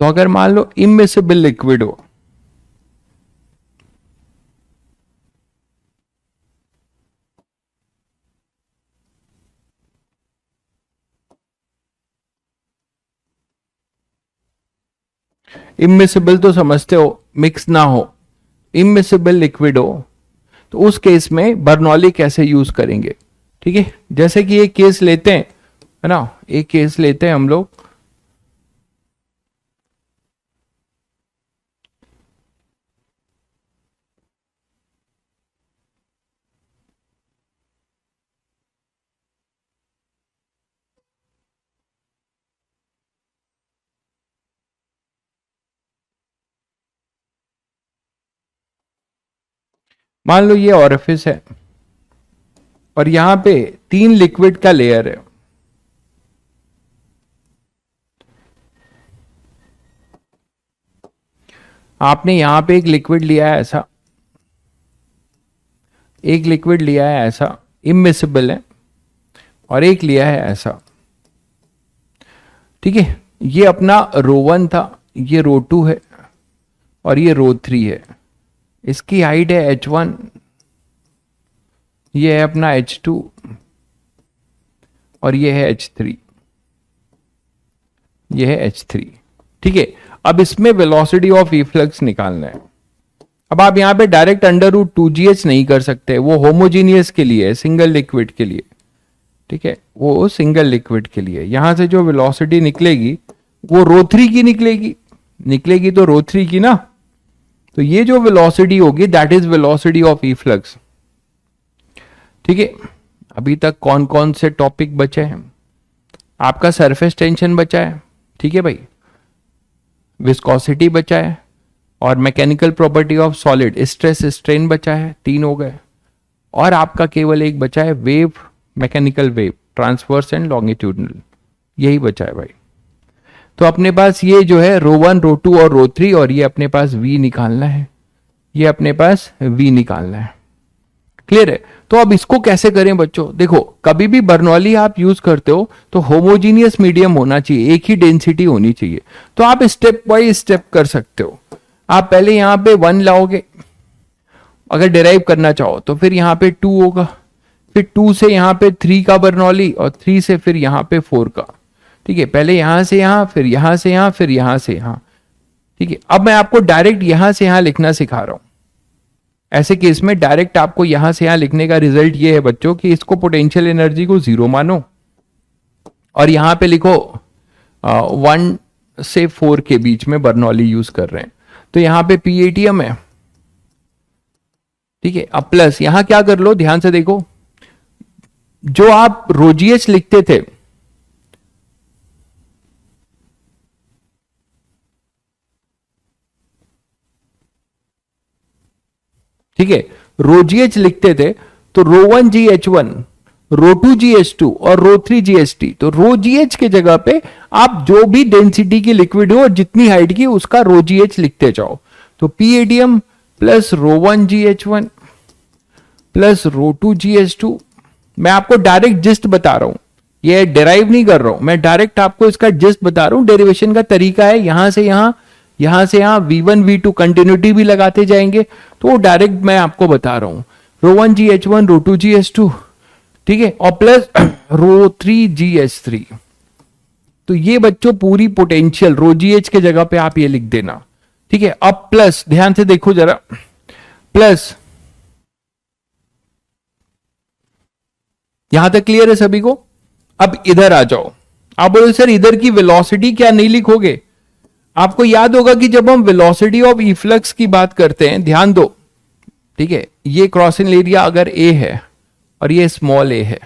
तो अगर मान लो इमिसिबल लिक्विड हो, इमिसिबल तो समझते हो, मिक्स ना हो, इमिसिबल लिक्विड हो, तो उस केस में बर्नौली कैसे यूज करेंगे? ठीक है, जैसे कि एक केस लेते हैं, है ना, एक केस लेते हैं हम लोग, मान लो ये ऑरिफिस है और यहां पे तीन लिक्विड का लेयर है, आपने यहां पे एक लिक्विड लिया है ऐसा, एक लिक्विड लिया है ऐसा, इमिसिबल है, और एक लिया है ऐसा, ठीक है। ये अपना रो 1 था, ये रो 2 है, और ये रो 3 है। इसकी हाइट है H1, ये है अपना H2, और ये है H3, ये है H3, ठीक है। अब इसमें वेलोसिटी ऑफ इफ्लक्स निकालना है। अब आप यहां पे डायरेक्ट √2gh नहीं कर सकते, वो होमोजीनियस के लिए है, सिंगल लिक्विड के लिए, ठीक है, वो सिंगल लिक्विड के लिए। यहां से जो वेलोसिटी निकलेगी वो रो 3 की निकलेगी, निकलेगी तो रो 3 की ना, तो ये जो वेलोसिटी होगी that is velocity of efflux, ठीक है। अभी तक कौन कौन से टॉपिक बचे हैं? आपका सरफेस टेंशन बचा है, ठीक है भाई, विस्कोसिटी बचा है, और mechanical property of solid, stress strain बचा है, 3 हो गए, और आपका केवल एक बचा है wave, mechanical wave, transverse and longitudinal, यही बचा है भाई। तो अपने पास ये जो है रो 1, रो 2 और रो 3, और ये अपने पास V निकालना है, ये अपने पास V निकालना है, क्लियर है। तो अब इसको कैसे करें बच्चों? देखो, कभी भी बर्नौली आप यूज करते हो तो होमोजीनियस मीडियम होना चाहिए, एक ही डेंसिटी होनी चाहिए। तो आप स्टेप बाय स्टेप कर सकते हो। आप पहले यहां पे 1 लाओगे, अगर डिराइव करना चाहो तो, फिर यहां पे 2 होगा, फिर 2 से यहां पे 3 का बर्नौली, और 3 से फिर यहां पे 4 का, ठीक है। पहले यहां से यहां, फिर यहां से यहां, फिर यहां से यहां, ठीक है। अब मैं आपको डायरेक्ट यहां से यहां लिखना सिखा रहा हूं। ऐसे केस में डायरेक्ट आपको यहां से यहां लिखने का रिजल्ट ये है बच्चों कि इसको पोटेंशियल एनर्जी को 0 मानो, और यहां पे लिखो 1 से 4 के बीच में बर्नौली यूज कर रहे हैं, तो यहां पे PATM है, ठीक है। अब प्लस यहां क्या कर लो, ध्यान से देखो, जो आप रोजीएच लिखते थे, ठीक है, रोजीएच लिखते थे, तो रो 1 GH1, रो 2 GH2 और रो 3 GH3, तो रोजीएच के जगह पे आप जो भी डेंसिटी की लिक्विड हो और जितनी हाइट की, उसका रोजीएच लिखते जाओ। तो PATM प्लस रो 1 GH1 प्लस रो 2 GH2। मैं आपको डायरेक्ट जिस्ट बता रहा हूं, ये डेराइव नहीं कर रहा हूं, मैं डायरेक्ट आपको इसका जिस्ट बता रहा हूं। डेरिवेशन का तरीका है, यहां से यहां, यहां से यहां V1 V2 कंटिन्यूटी भी लगाते जाएंगे, तो डायरेक्ट मैं आपको बता रहा हूं। रो 1 GH1 रो 2 GH2, ठीक है, और प्लस रो 3 GH3। तो ये बच्चों पूरी पोटेंशियल रोजीएच के जगह पे आप ये लिख देना, ठीक है। अब प्लस ध्यान से देखो जरा, प्लस यहां तक क्लियर है सभी को? अब इधर आ जाओ। आप बोलो सर इधर की वेलोसिटी क्या नहीं लिखोगे? आपको याद होगा कि जब हम वेलोसिटी ऑफ इफ्लक्स की बात करते हैं, ध्यान दो, ठीक है, ये क्रॉसिंग एरिया अगर ए है और ये स्मॉल ए है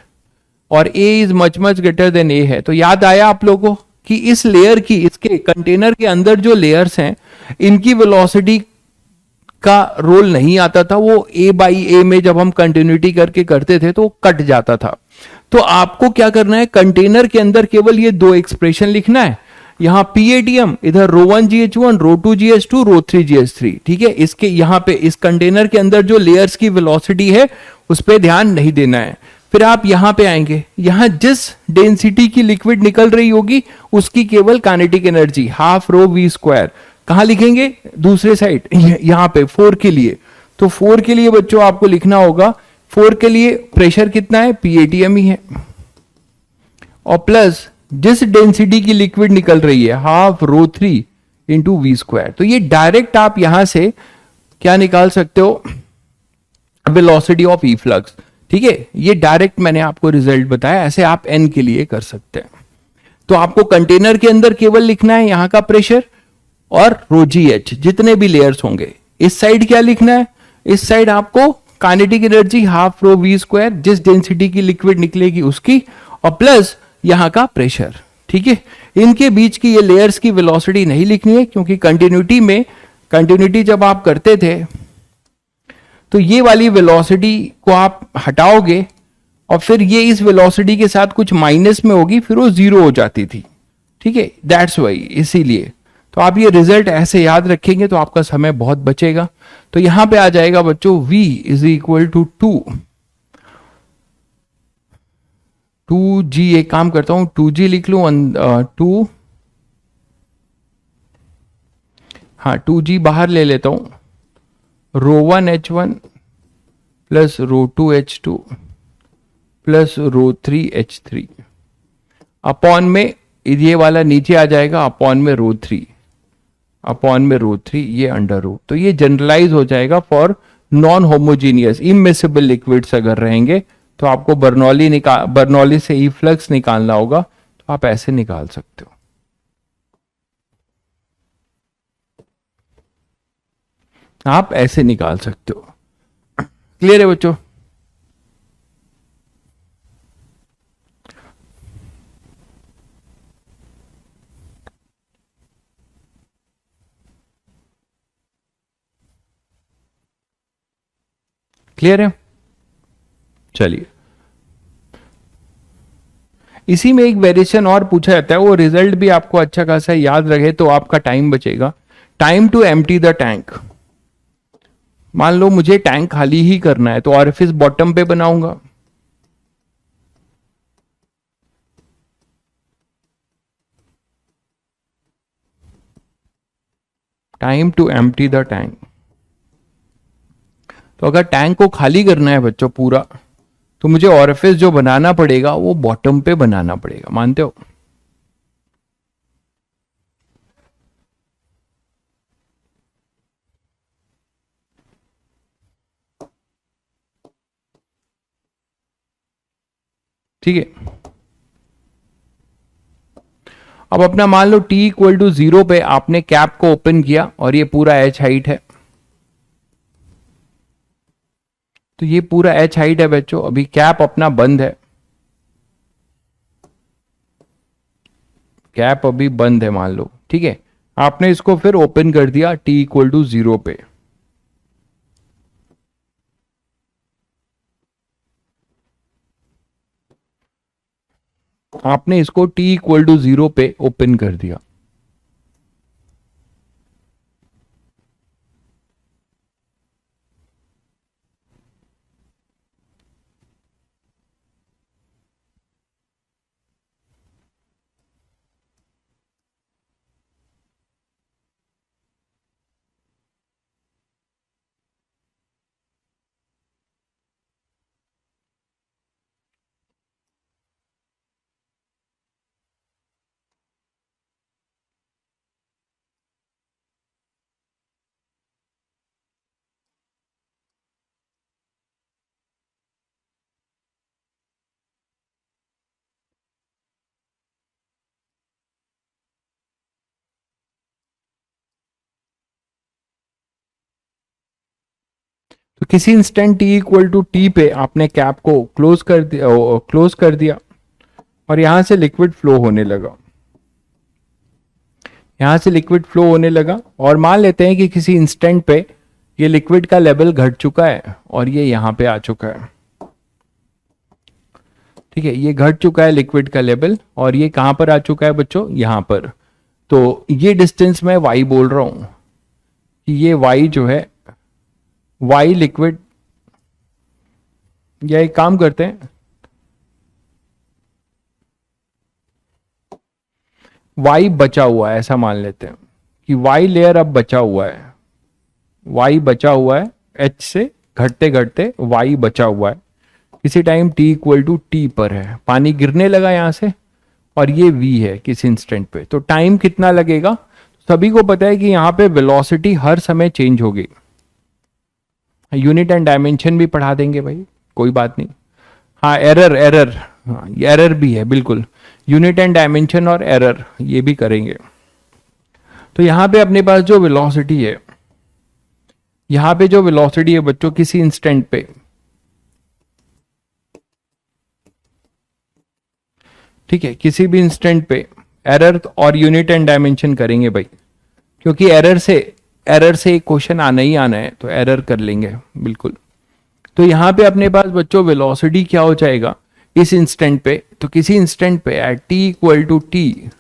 और A is much much greater than A है, तो याद आया आप लोगों को कि इस लेयर की, इसके कंटेनर के अंदर जो लेयर्स हैं, इनकी वेलोसिटी का रोल नहीं आता था। वो A/A में जब हम कंटिन्यूटी करके करते थे तो वो कट जाता था। तो आपको क्या करना है, कंटेनर के अंदर केवल ये दो एक्सप्रेशन लिखना है, यहां PATM, इधर रो 1 GH1 रो 2 GH2 रो 3 GH3, ठीक है। इसके यहां पे इस कंटेनर के अंदर जो लेयर्स की वेलोसिटी है उस पर ध्यान नहीं देना है। फिर आप यहां पे आएंगे, यहां जिस डेंसिटी की लिक्विड निकल रही होगी उसकी केवल kinetic energy half rho V², कहां लिखेंगे, दूसरे साइड, यहां पे 4 के लिए। तो 4 के लिए बच्चों आपको लिखना होगा, 4 के लिए प्रेशर कितना है, PATM ही है, और प्लस जिस डेंसिटी की लिक्विड निकल रही है हाफ रो 3 × V²। तो ये डायरेक्ट आप यहां से क्या निकाल सकते हो, वेलोसिटी ऑफ इफ्लक्स, ठीक है। ये डायरेक्ट मैंने आपको रिजल्ट बताया, ऐसे आप N के लिए कर सकते हैं। तो आपको कंटेनर के अंदर केवल लिखना है यहां का प्रेशर और रो जितने भी लेयर्स होंगे। इस साइड क्या लिखना है, इस साइड आपको kinetic energy half rho V², जिस डेंसिटी की लिक्विड निकलेगी उसकी, और प्लस यहां का प्रेशर, ठीक है। इनके बीच की ये लेयर्स की वेलोसिटी नहीं लिखनी है, क्योंकि कंटिन्यूटी में, कंटिन्यूटी जब आप करते थे तो ये वाली वेलोसिटी को आप हटाओगे और फिर ये इस वेलोसिटी के साथ कुछ माइनस में होगी, फिर वो 0 हो जाती थी, ठीक है, दैट्स वाई, इसीलिए। तो आप ये रिजल्ट ऐसे याद रखेंगे तो आपका समय बहुत बचेगा। तो यहां पे आ जाएगा बच्चों V = 2G। एक काम करता हूं, 2G लिख लू, 2, हाँ 2G बाहर ले लेता हूं, रो 1 H1 प्लस रो 2 H2 प्लस रो 3 H3 अपॉन में, ये वाला नीचे आ जाएगा, अपॉन में रो 3 ये अंडर रो। तो ये जनरलाइज हो जाएगा for non homogeneous immiscible liquids अगर रहेंगे, तो आपको बर्नौली से इफ्लक्स निकालना होगा, तो आप ऐसे निकाल सकते हो। आप ऐसे निकाल सकते हो। क्लियर है बच्चों? क्लियर है? चलिए, इसी में एक वेरिएशन और पूछा जाता है, वो रिजल्ट भी आपको अच्छा खासा याद रहे तो आपका टाइम बचेगा। Time to empty the tank. मान लो मुझे टैंक खाली ही करना है, तो ऑरिफिस बॉटम पे बनाऊंगा, time to empty the tank. तो अगर टैंक को खाली करना है बच्चों पूरा, तो मुझे ऑरिफिस जो बनाना पड़ेगा वो बॉटम पे बनाना पड़ेगा, मानते हो? ठीक है, अब अपना मान लो t इक्वल टू 0 पे आपने कैप को ओपन किया और ये पूरा h हाइट है, तो ये पूरा h हाइट है बच्चों। अभी कैप अपना बंद है, कैप अभी बंद है मान लो, ठीक है। आपने इसको फिर ओपन कर दिया t इक्वल टू 0 पे, आपने इसको t इक्वल टू 0 पे ओपन कर दिया। तो किसी instant t equal to t पे आपने कैप को क्लोज कर दिया और यहां से लिक्विड फ्लो होने लगा, यहां से लिक्विड फ्लो होने लगा। और मान लेते हैं कि किसी इंस्टेंट पे ये लिक्विड का लेवल घट चुका है और ये यहां पे आ चुका है, ठीक है। ये घट चुका है लिक्विड का लेवल और ये कहां पर आ चुका है बच्चों, यहां पर। तो ये डिस्टेंस मैं y बोल रहा हूं कि ये y जो है, y लिक्विड, या एक काम करते हैं, y बचा हुआ है ऐसा मान लेते हैं कि y लेयर अब बचा हुआ है, y बचा हुआ है, h से घटते घटते y बचा हुआ है। किसी time t equal to t पर है, पानी गिरने लगा यहां से और ये v है किसी इंस्टेंट पे। तो टाइम कितना लगेगा, सभी को पता है कि यहां पे वेलोसिटी हर समय चेंज होगी। यूनिट एंड डायमेंशन भी पढ़ा देंगे भाई, कोई बात नहीं। हाँ एरर, हाँ एरर भी है बिल्कुल, यूनिट एंड डायमेंशन और एरर ये भी करेंगे। तो यहां पे अपने पास जो वेलोसिटी है, यहां पे जो वेलोसिटी है बच्चों किसी इंस्टेंट पे, ठीक है, किसी भी इंस्टेंट पे एरर और यूनिट एंड डायमेंशन करेंगे भाई, क्योंकि एरर से एक क्वेश्चन आना ही आना है, तो एरर कर लेंगे बिल्कुल। तो यहां पे अपने पास बच्चों वेलोसिटी क्या हो जाएगा इस इंस्टेंट पे, तो किसी इंस्टेंट पे at t equal to t,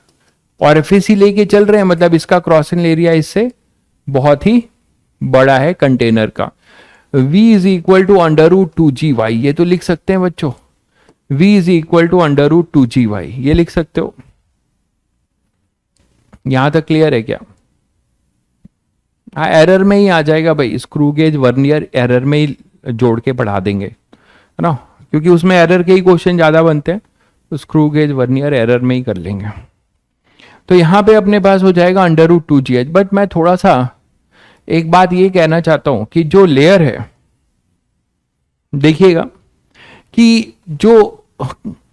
और एफएसी लेके चल रहे हैं, मतलब इसका क्रॉसिंग एरिया इससे बहुत ही बड़ा है कंटेनर का। v is equal to under root 2g y, ये तो लिख सकते हैं बच्चों, v is equal to under root 2g y, ये लिख सकते हो। यहां तक क्लियर है क्या? हाँ एरर में ही आ जाएगा भाई, स्क्रू गेज वर्नियर एरर में ही जोड़ के पढ़ा देंगे, है ना, क्योंकि उसमें एरर के ही क्वेश्चन ज्यादा बनते हैं, तो स्क्रू गेज वर्नियर एरर में ही कर लेंगे। तो यहां पे अपने पास हो जाएगा अंडर रूट 2gh। बट मैं थोड़ा सा एक बात ये कहना चाहता हूं कि जो लेयर है, देखिएगा कि जो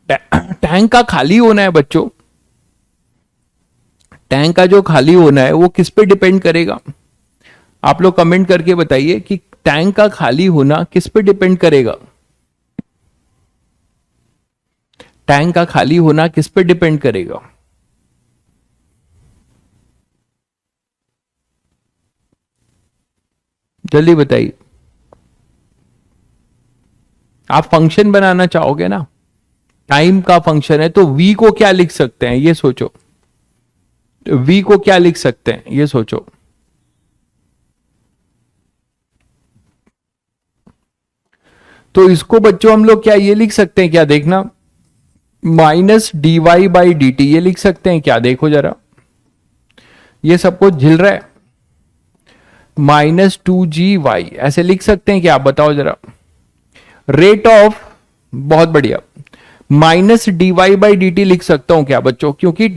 टैंक का खाली होना है बच्चों, टैंक का जो खाली होना है वो किस पे डिपेंड करेगा? आप लोग कमेंट करके बताइए कि टैंक का खाली होना किस पे डिपेंड करेगा? टैंक का खाली होना किस पे डिपेंड करेगा? जल्दी बताइए। आप फंक्शन बनाना चाहोगे ना, टाइम का फंक्शन है, तो v को क्या लिख सकते हैं ये सोचो, v को क्या लिख सकते हैं ये सोचो। तो इसको बच्चों हम लोग क्या ये लिख सकते हैं क्या, देखना, minus d y by D t, ये लिख सकते हैं क्या? देखो जरा, ये सबको झिल रहा है, -2g(y) ऐसे लिख सकते हैं क्या, आप बताओ जरा। रेट ऑफ, बहुत बढ़िया, -dy/dt लिख सकता हूं क्या बच्चों? क्योंकि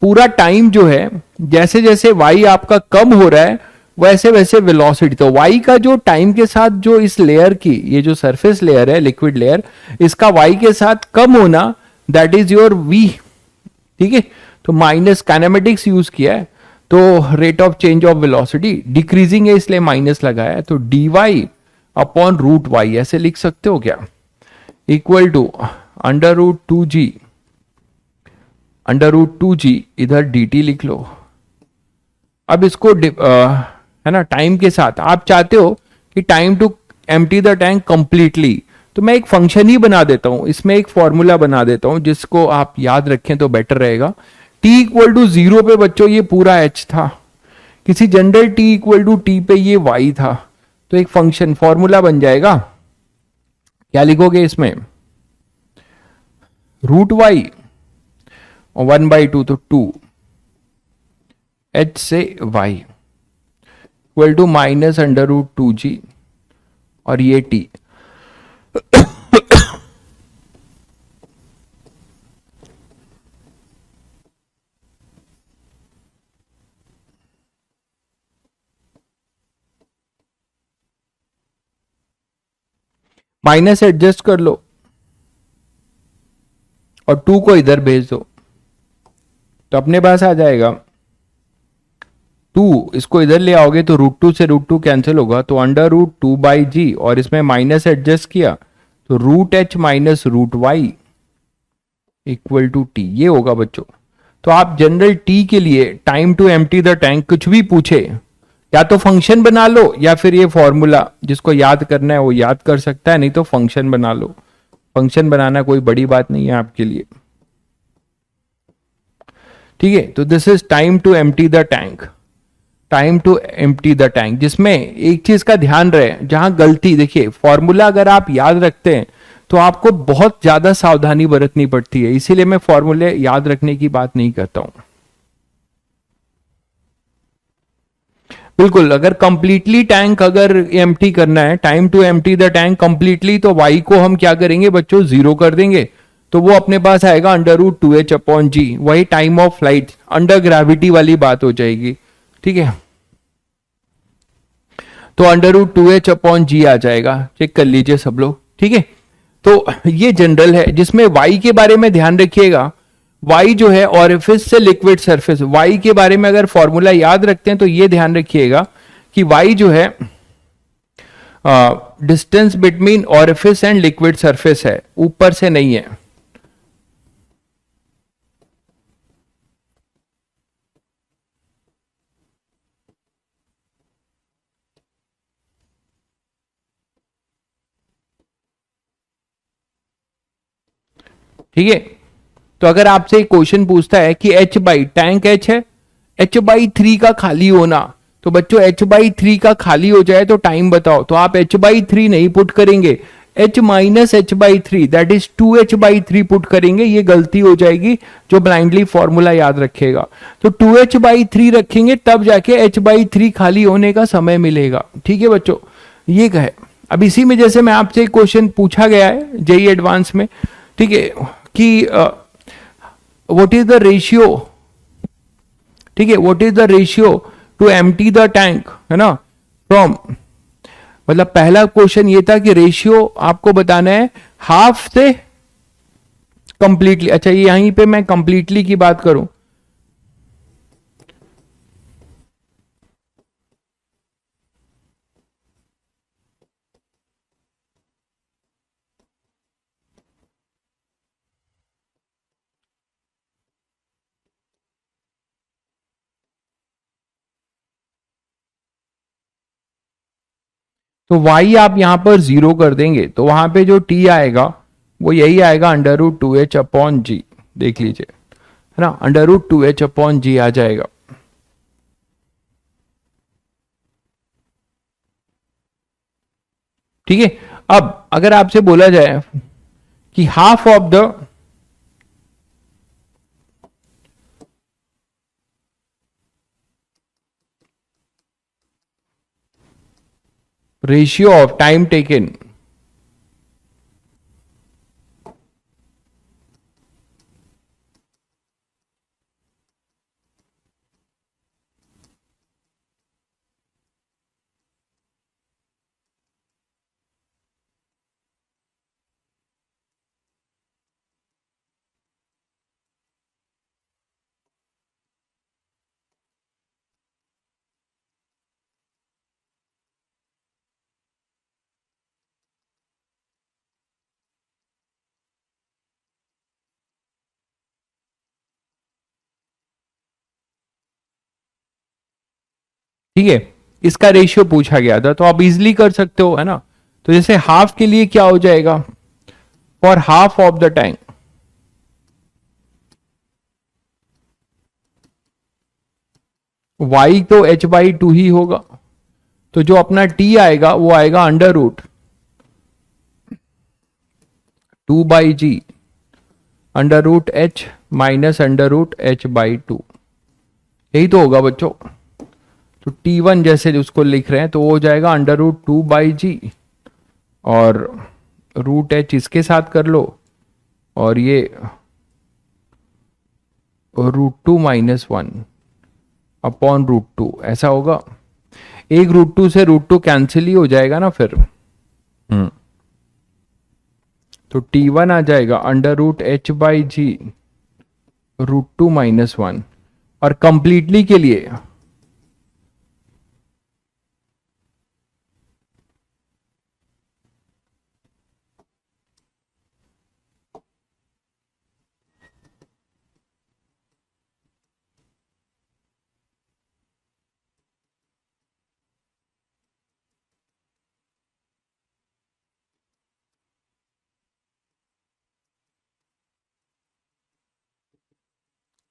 पूरा टाइम जो है, जैसे जैसे y आपका कम हो रहा है वैसे वैसे वेलोसिटी, तो y का जो टाइम के साथ जो इस लेयर की, ये जो सरफेस लेयर है लिक्विड लेयर, इसका y के साथ कम होना, दैट इज योर v, ठीक है। तो माइनस काइनेमेटिक्स यूज किया है, तो rate of change of velocity decreasing है इसलिए माइनस लगाया है, तो d y upon root y ऐसे लिख सकते हो क्या, equal to under root 2g, under root 2g, इधर डी टी लिख लो। अब इसको है ना, टाइम के साथ आप चाहते हो कि time to empty the tank completely, तो मैं एक फंक्शन ही बना देता हूं, इसमें एक फॉर्मूला बना देता हूं जिसको आप याद रखें तो बेटर रहेगा। t इक्वल टू 0 पे बच्चों ये पूरा h था, किसी general t equal to t पे ये y था, तो एक फंक्शन फॉर्मूला बन जाएगा। क्या लिखोगे इसमें, रूट वाई और 1/2, तो 2h से y equal to minus under root 2g और ये t। माइनस एडजस्ट कर लो और 2 को इधर भेज दो, तो अपने पास आ जाएगा 2, इसको इधर ले आओगे तो √2 से √2 कैंसिल होगा, तो अंडर रूट 2/g, और इसमें माइनस एडजस्ट किया तो √h minus √y equal to t, ये होगा बच्चों। तो आप जनरल टी के लिए time to empty the tank कुछ भी पूछे, या तो फंक्शन बना लो या फिर ये फॉर्मूला जिसको याद करना है वो याद कर सकता है, नहीं तो फंक्शन बना लो। फंक्शन बनाना कोई बड़ी बात नहीं है आपके लिए, ठीक है। तो this is time to empty the tank, time to empty the tank, जिसमें एक चीज का ध्यान रहे, जहां गलती, देखिए फॉर्मूला अगर आप याद रखते हैं तो आपको बहुत ज्यादा सावधानी बरतनी पड़ती है, इसीलिए मैं फॉर्मूले याद रखने की बात नहीं करता हूं। बिल्कुल, अगर कंप्लीटली टैंक अगर एम्प्टी करना है, time to empty the tank completely, तो वाई को हम क्या करेंगे बच्चों, 0 कर देंगे, तो वो अपने पास आएगा अंडर रूट 2h/g, वही time of flight under gravity वाली बात हो जाएगी, ठीक है। तो अंडर रूट 2h/g आ जाएगा, चेक कर लीजिए सब लोग, ठीक है। तो ये जनरल है, जिसमें y के बारे में ध्यान रखिएगा, y जो है ऑरिफिस से लिक्विड सरफेस, y के बारे में अगर फॉर्मूला याद रखते हैं तो ये ध्यान रखिएगा कि y जो है distance between orifice and liquid surface है, ऊपर से नहीं है। ठीक है, तो अगर आपसे एक क्वेश्चन पूछता है कि h बाई टैंक h है, h/3 का खाली होना, तो बच्चों h/3 का खाली हो जाए तो टाइम बताओ, तो आप h/3 नहीं पुट करेंगे, h minus h/3 that is 2h/3 put करेंगे, ये गलती हो जाएगी जो ब्लाइंडली फॉर्मूला याद रखेगा। तो 2h/3 रखेंगे तब जाके h/3 खाली होने का समय मिलेगा, ठीक है बच्चों, ये कहे। अब इसी में जैसे मैं आपसे एक क्वेश्चन पूछा गया है जेई एडवांस में, ठीक है, कि व्हाट इज द रेशियो, ठीक है, what is the ratio two empty the tank, है ना, फ्रॉम, मतलब पहला क्वेश्चन ये था कि रेशियो आपको बताना है हाफ से कंप्लीटली। अच्छा, ये यहीं पे मैं कंप्लीटली की बात करूं, तो y आप यहां पर 0 कर देंगे, तो वहां पे जो t आएगा वो यही आएगा अंडर रूट 2h/g, देख लीजिए, है ना, अंडर रूट 2h/g आ जाएगा। ठीक है, अब अगर आपसे बोला जाए कि half of the ratio of time taken, ठीक है, इसका रेशियो पूछा गया था, तो आप इजिली कर सकते हो, है ना। तो जैसे हाफ के लिए क्या हो जाएगा, for half of the time, y तो h/2 ही होगा, तो जो अपना t आएगा वो आएगा √2/g, √h माइनस √h/2, यही तो होगा बच्चों। तो t1 जैसे उसको लिख रहे हैं तो वो हो जाएगा √2/g, और √h इसके साथ कर लो, और ये √2 - 1 अपॉन √2, ऐसा होगा। एक √2 से √2 कैंसिल ही हो जाएगा ना फिर। तो t1 आ जाएगा √h/g √2 - 1, और कंप्लीटली के लिए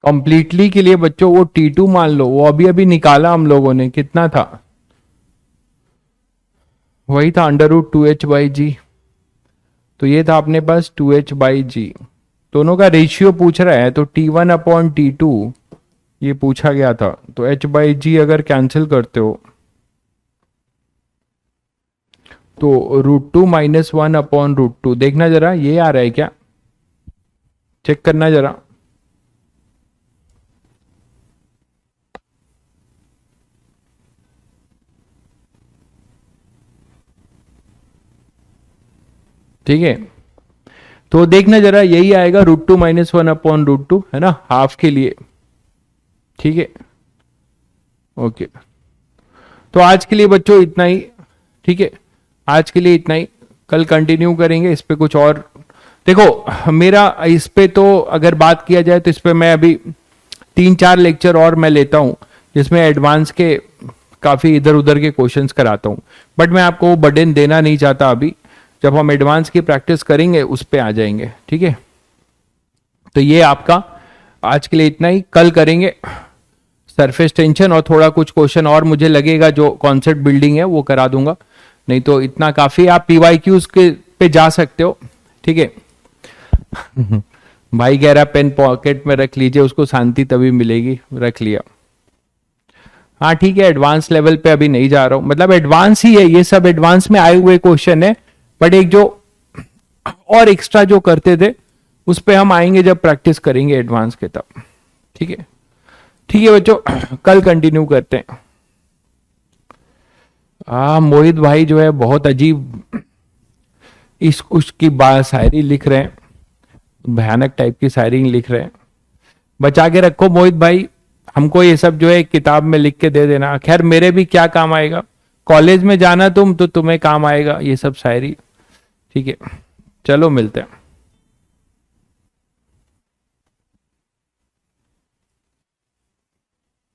कंप्लीटली के लिए बच्चों वो t2 मान लो, वो अभी अभी निकाला हम लोगों ने, कितना था, वही था √2h/g, तो ये था अपने पास 2h/g, दोनों का रेशियो पूछ रहा है, तो t1/t2 ये पूछा गया था, तो h/g अगर कैंसिल करते हो तो √2 - 1/√2, देखना जरा ये आ रहा है क्या, चेक करना जरा। ठीक है, तो देखना जरा, यही आएगा √2 - 1/√2, है ना, हाफ के लिए। ठीक है, ओके, तो आज के लिए बच्चों इतना ही। ठीक है, आज के लिए इतना ही, कल कंटिन्यू करेंगे इस पे कुछ और। देखो मेरा इस पे तो अगर बात किया जाए तो इस पे मैं अभी 3-4 लेक्चर और मैं लेता हूं, जिसमें एडवांस के काफी इधर उधर के क्वेश्चंस कराता हूं, बट मैं आपको वो बर्डन देना नहीं चाहता अभी। जब हम एडवांस की प्रैक्टिस करेंगे उस पे आ जाएंगे। ठीक है, तो ये आपका आज के लिए इतना ही, कल करेंगे सरफेस टेंशन, और थोड़ा कुछ क्वेश्चन और मुझे लगेगा जो कॉन्सेप्ट बिल्डिंग है वो करा दूंगा, नहीं तो इतना काफी। आप PYQs के पे जा सकते हो। ठीक है भाई कह रहा पेन पॉकेट में रख लीजिए, उसको शांति तभी मिलेगी, रख लिया। हाँ ठीक है, एडवांस लेवल पे अभी नहीं जा रहा हूं, मतलब एडवांस ही है ये सब, एडवांस में आए हुए क्वेश्चन है, बट एक जो और एक्स्ट्रा जो करते थे उस पे हम आएंगे जब प्रैक्टिस करेंगे एडवांस के तब। ठीक है, ठीक है बच्चों, कल कंटिन्यू करते हैं। मोहित भाई जो है बहुत अजीब इस उसकी शायरी लिख रहे हैं, भयानक टाइप की शायरी लिख रहे हैं। बचा के रखो मोहित भाई, हमको ये सब जो है किताब में लिख के दे देना, खैर मेरे भी क्या काम आएगा, कॉलेज में जाना तुम तो तुम्हें काम आएगा ये सब शायरी। ठीक है, चलो मिलते हैं।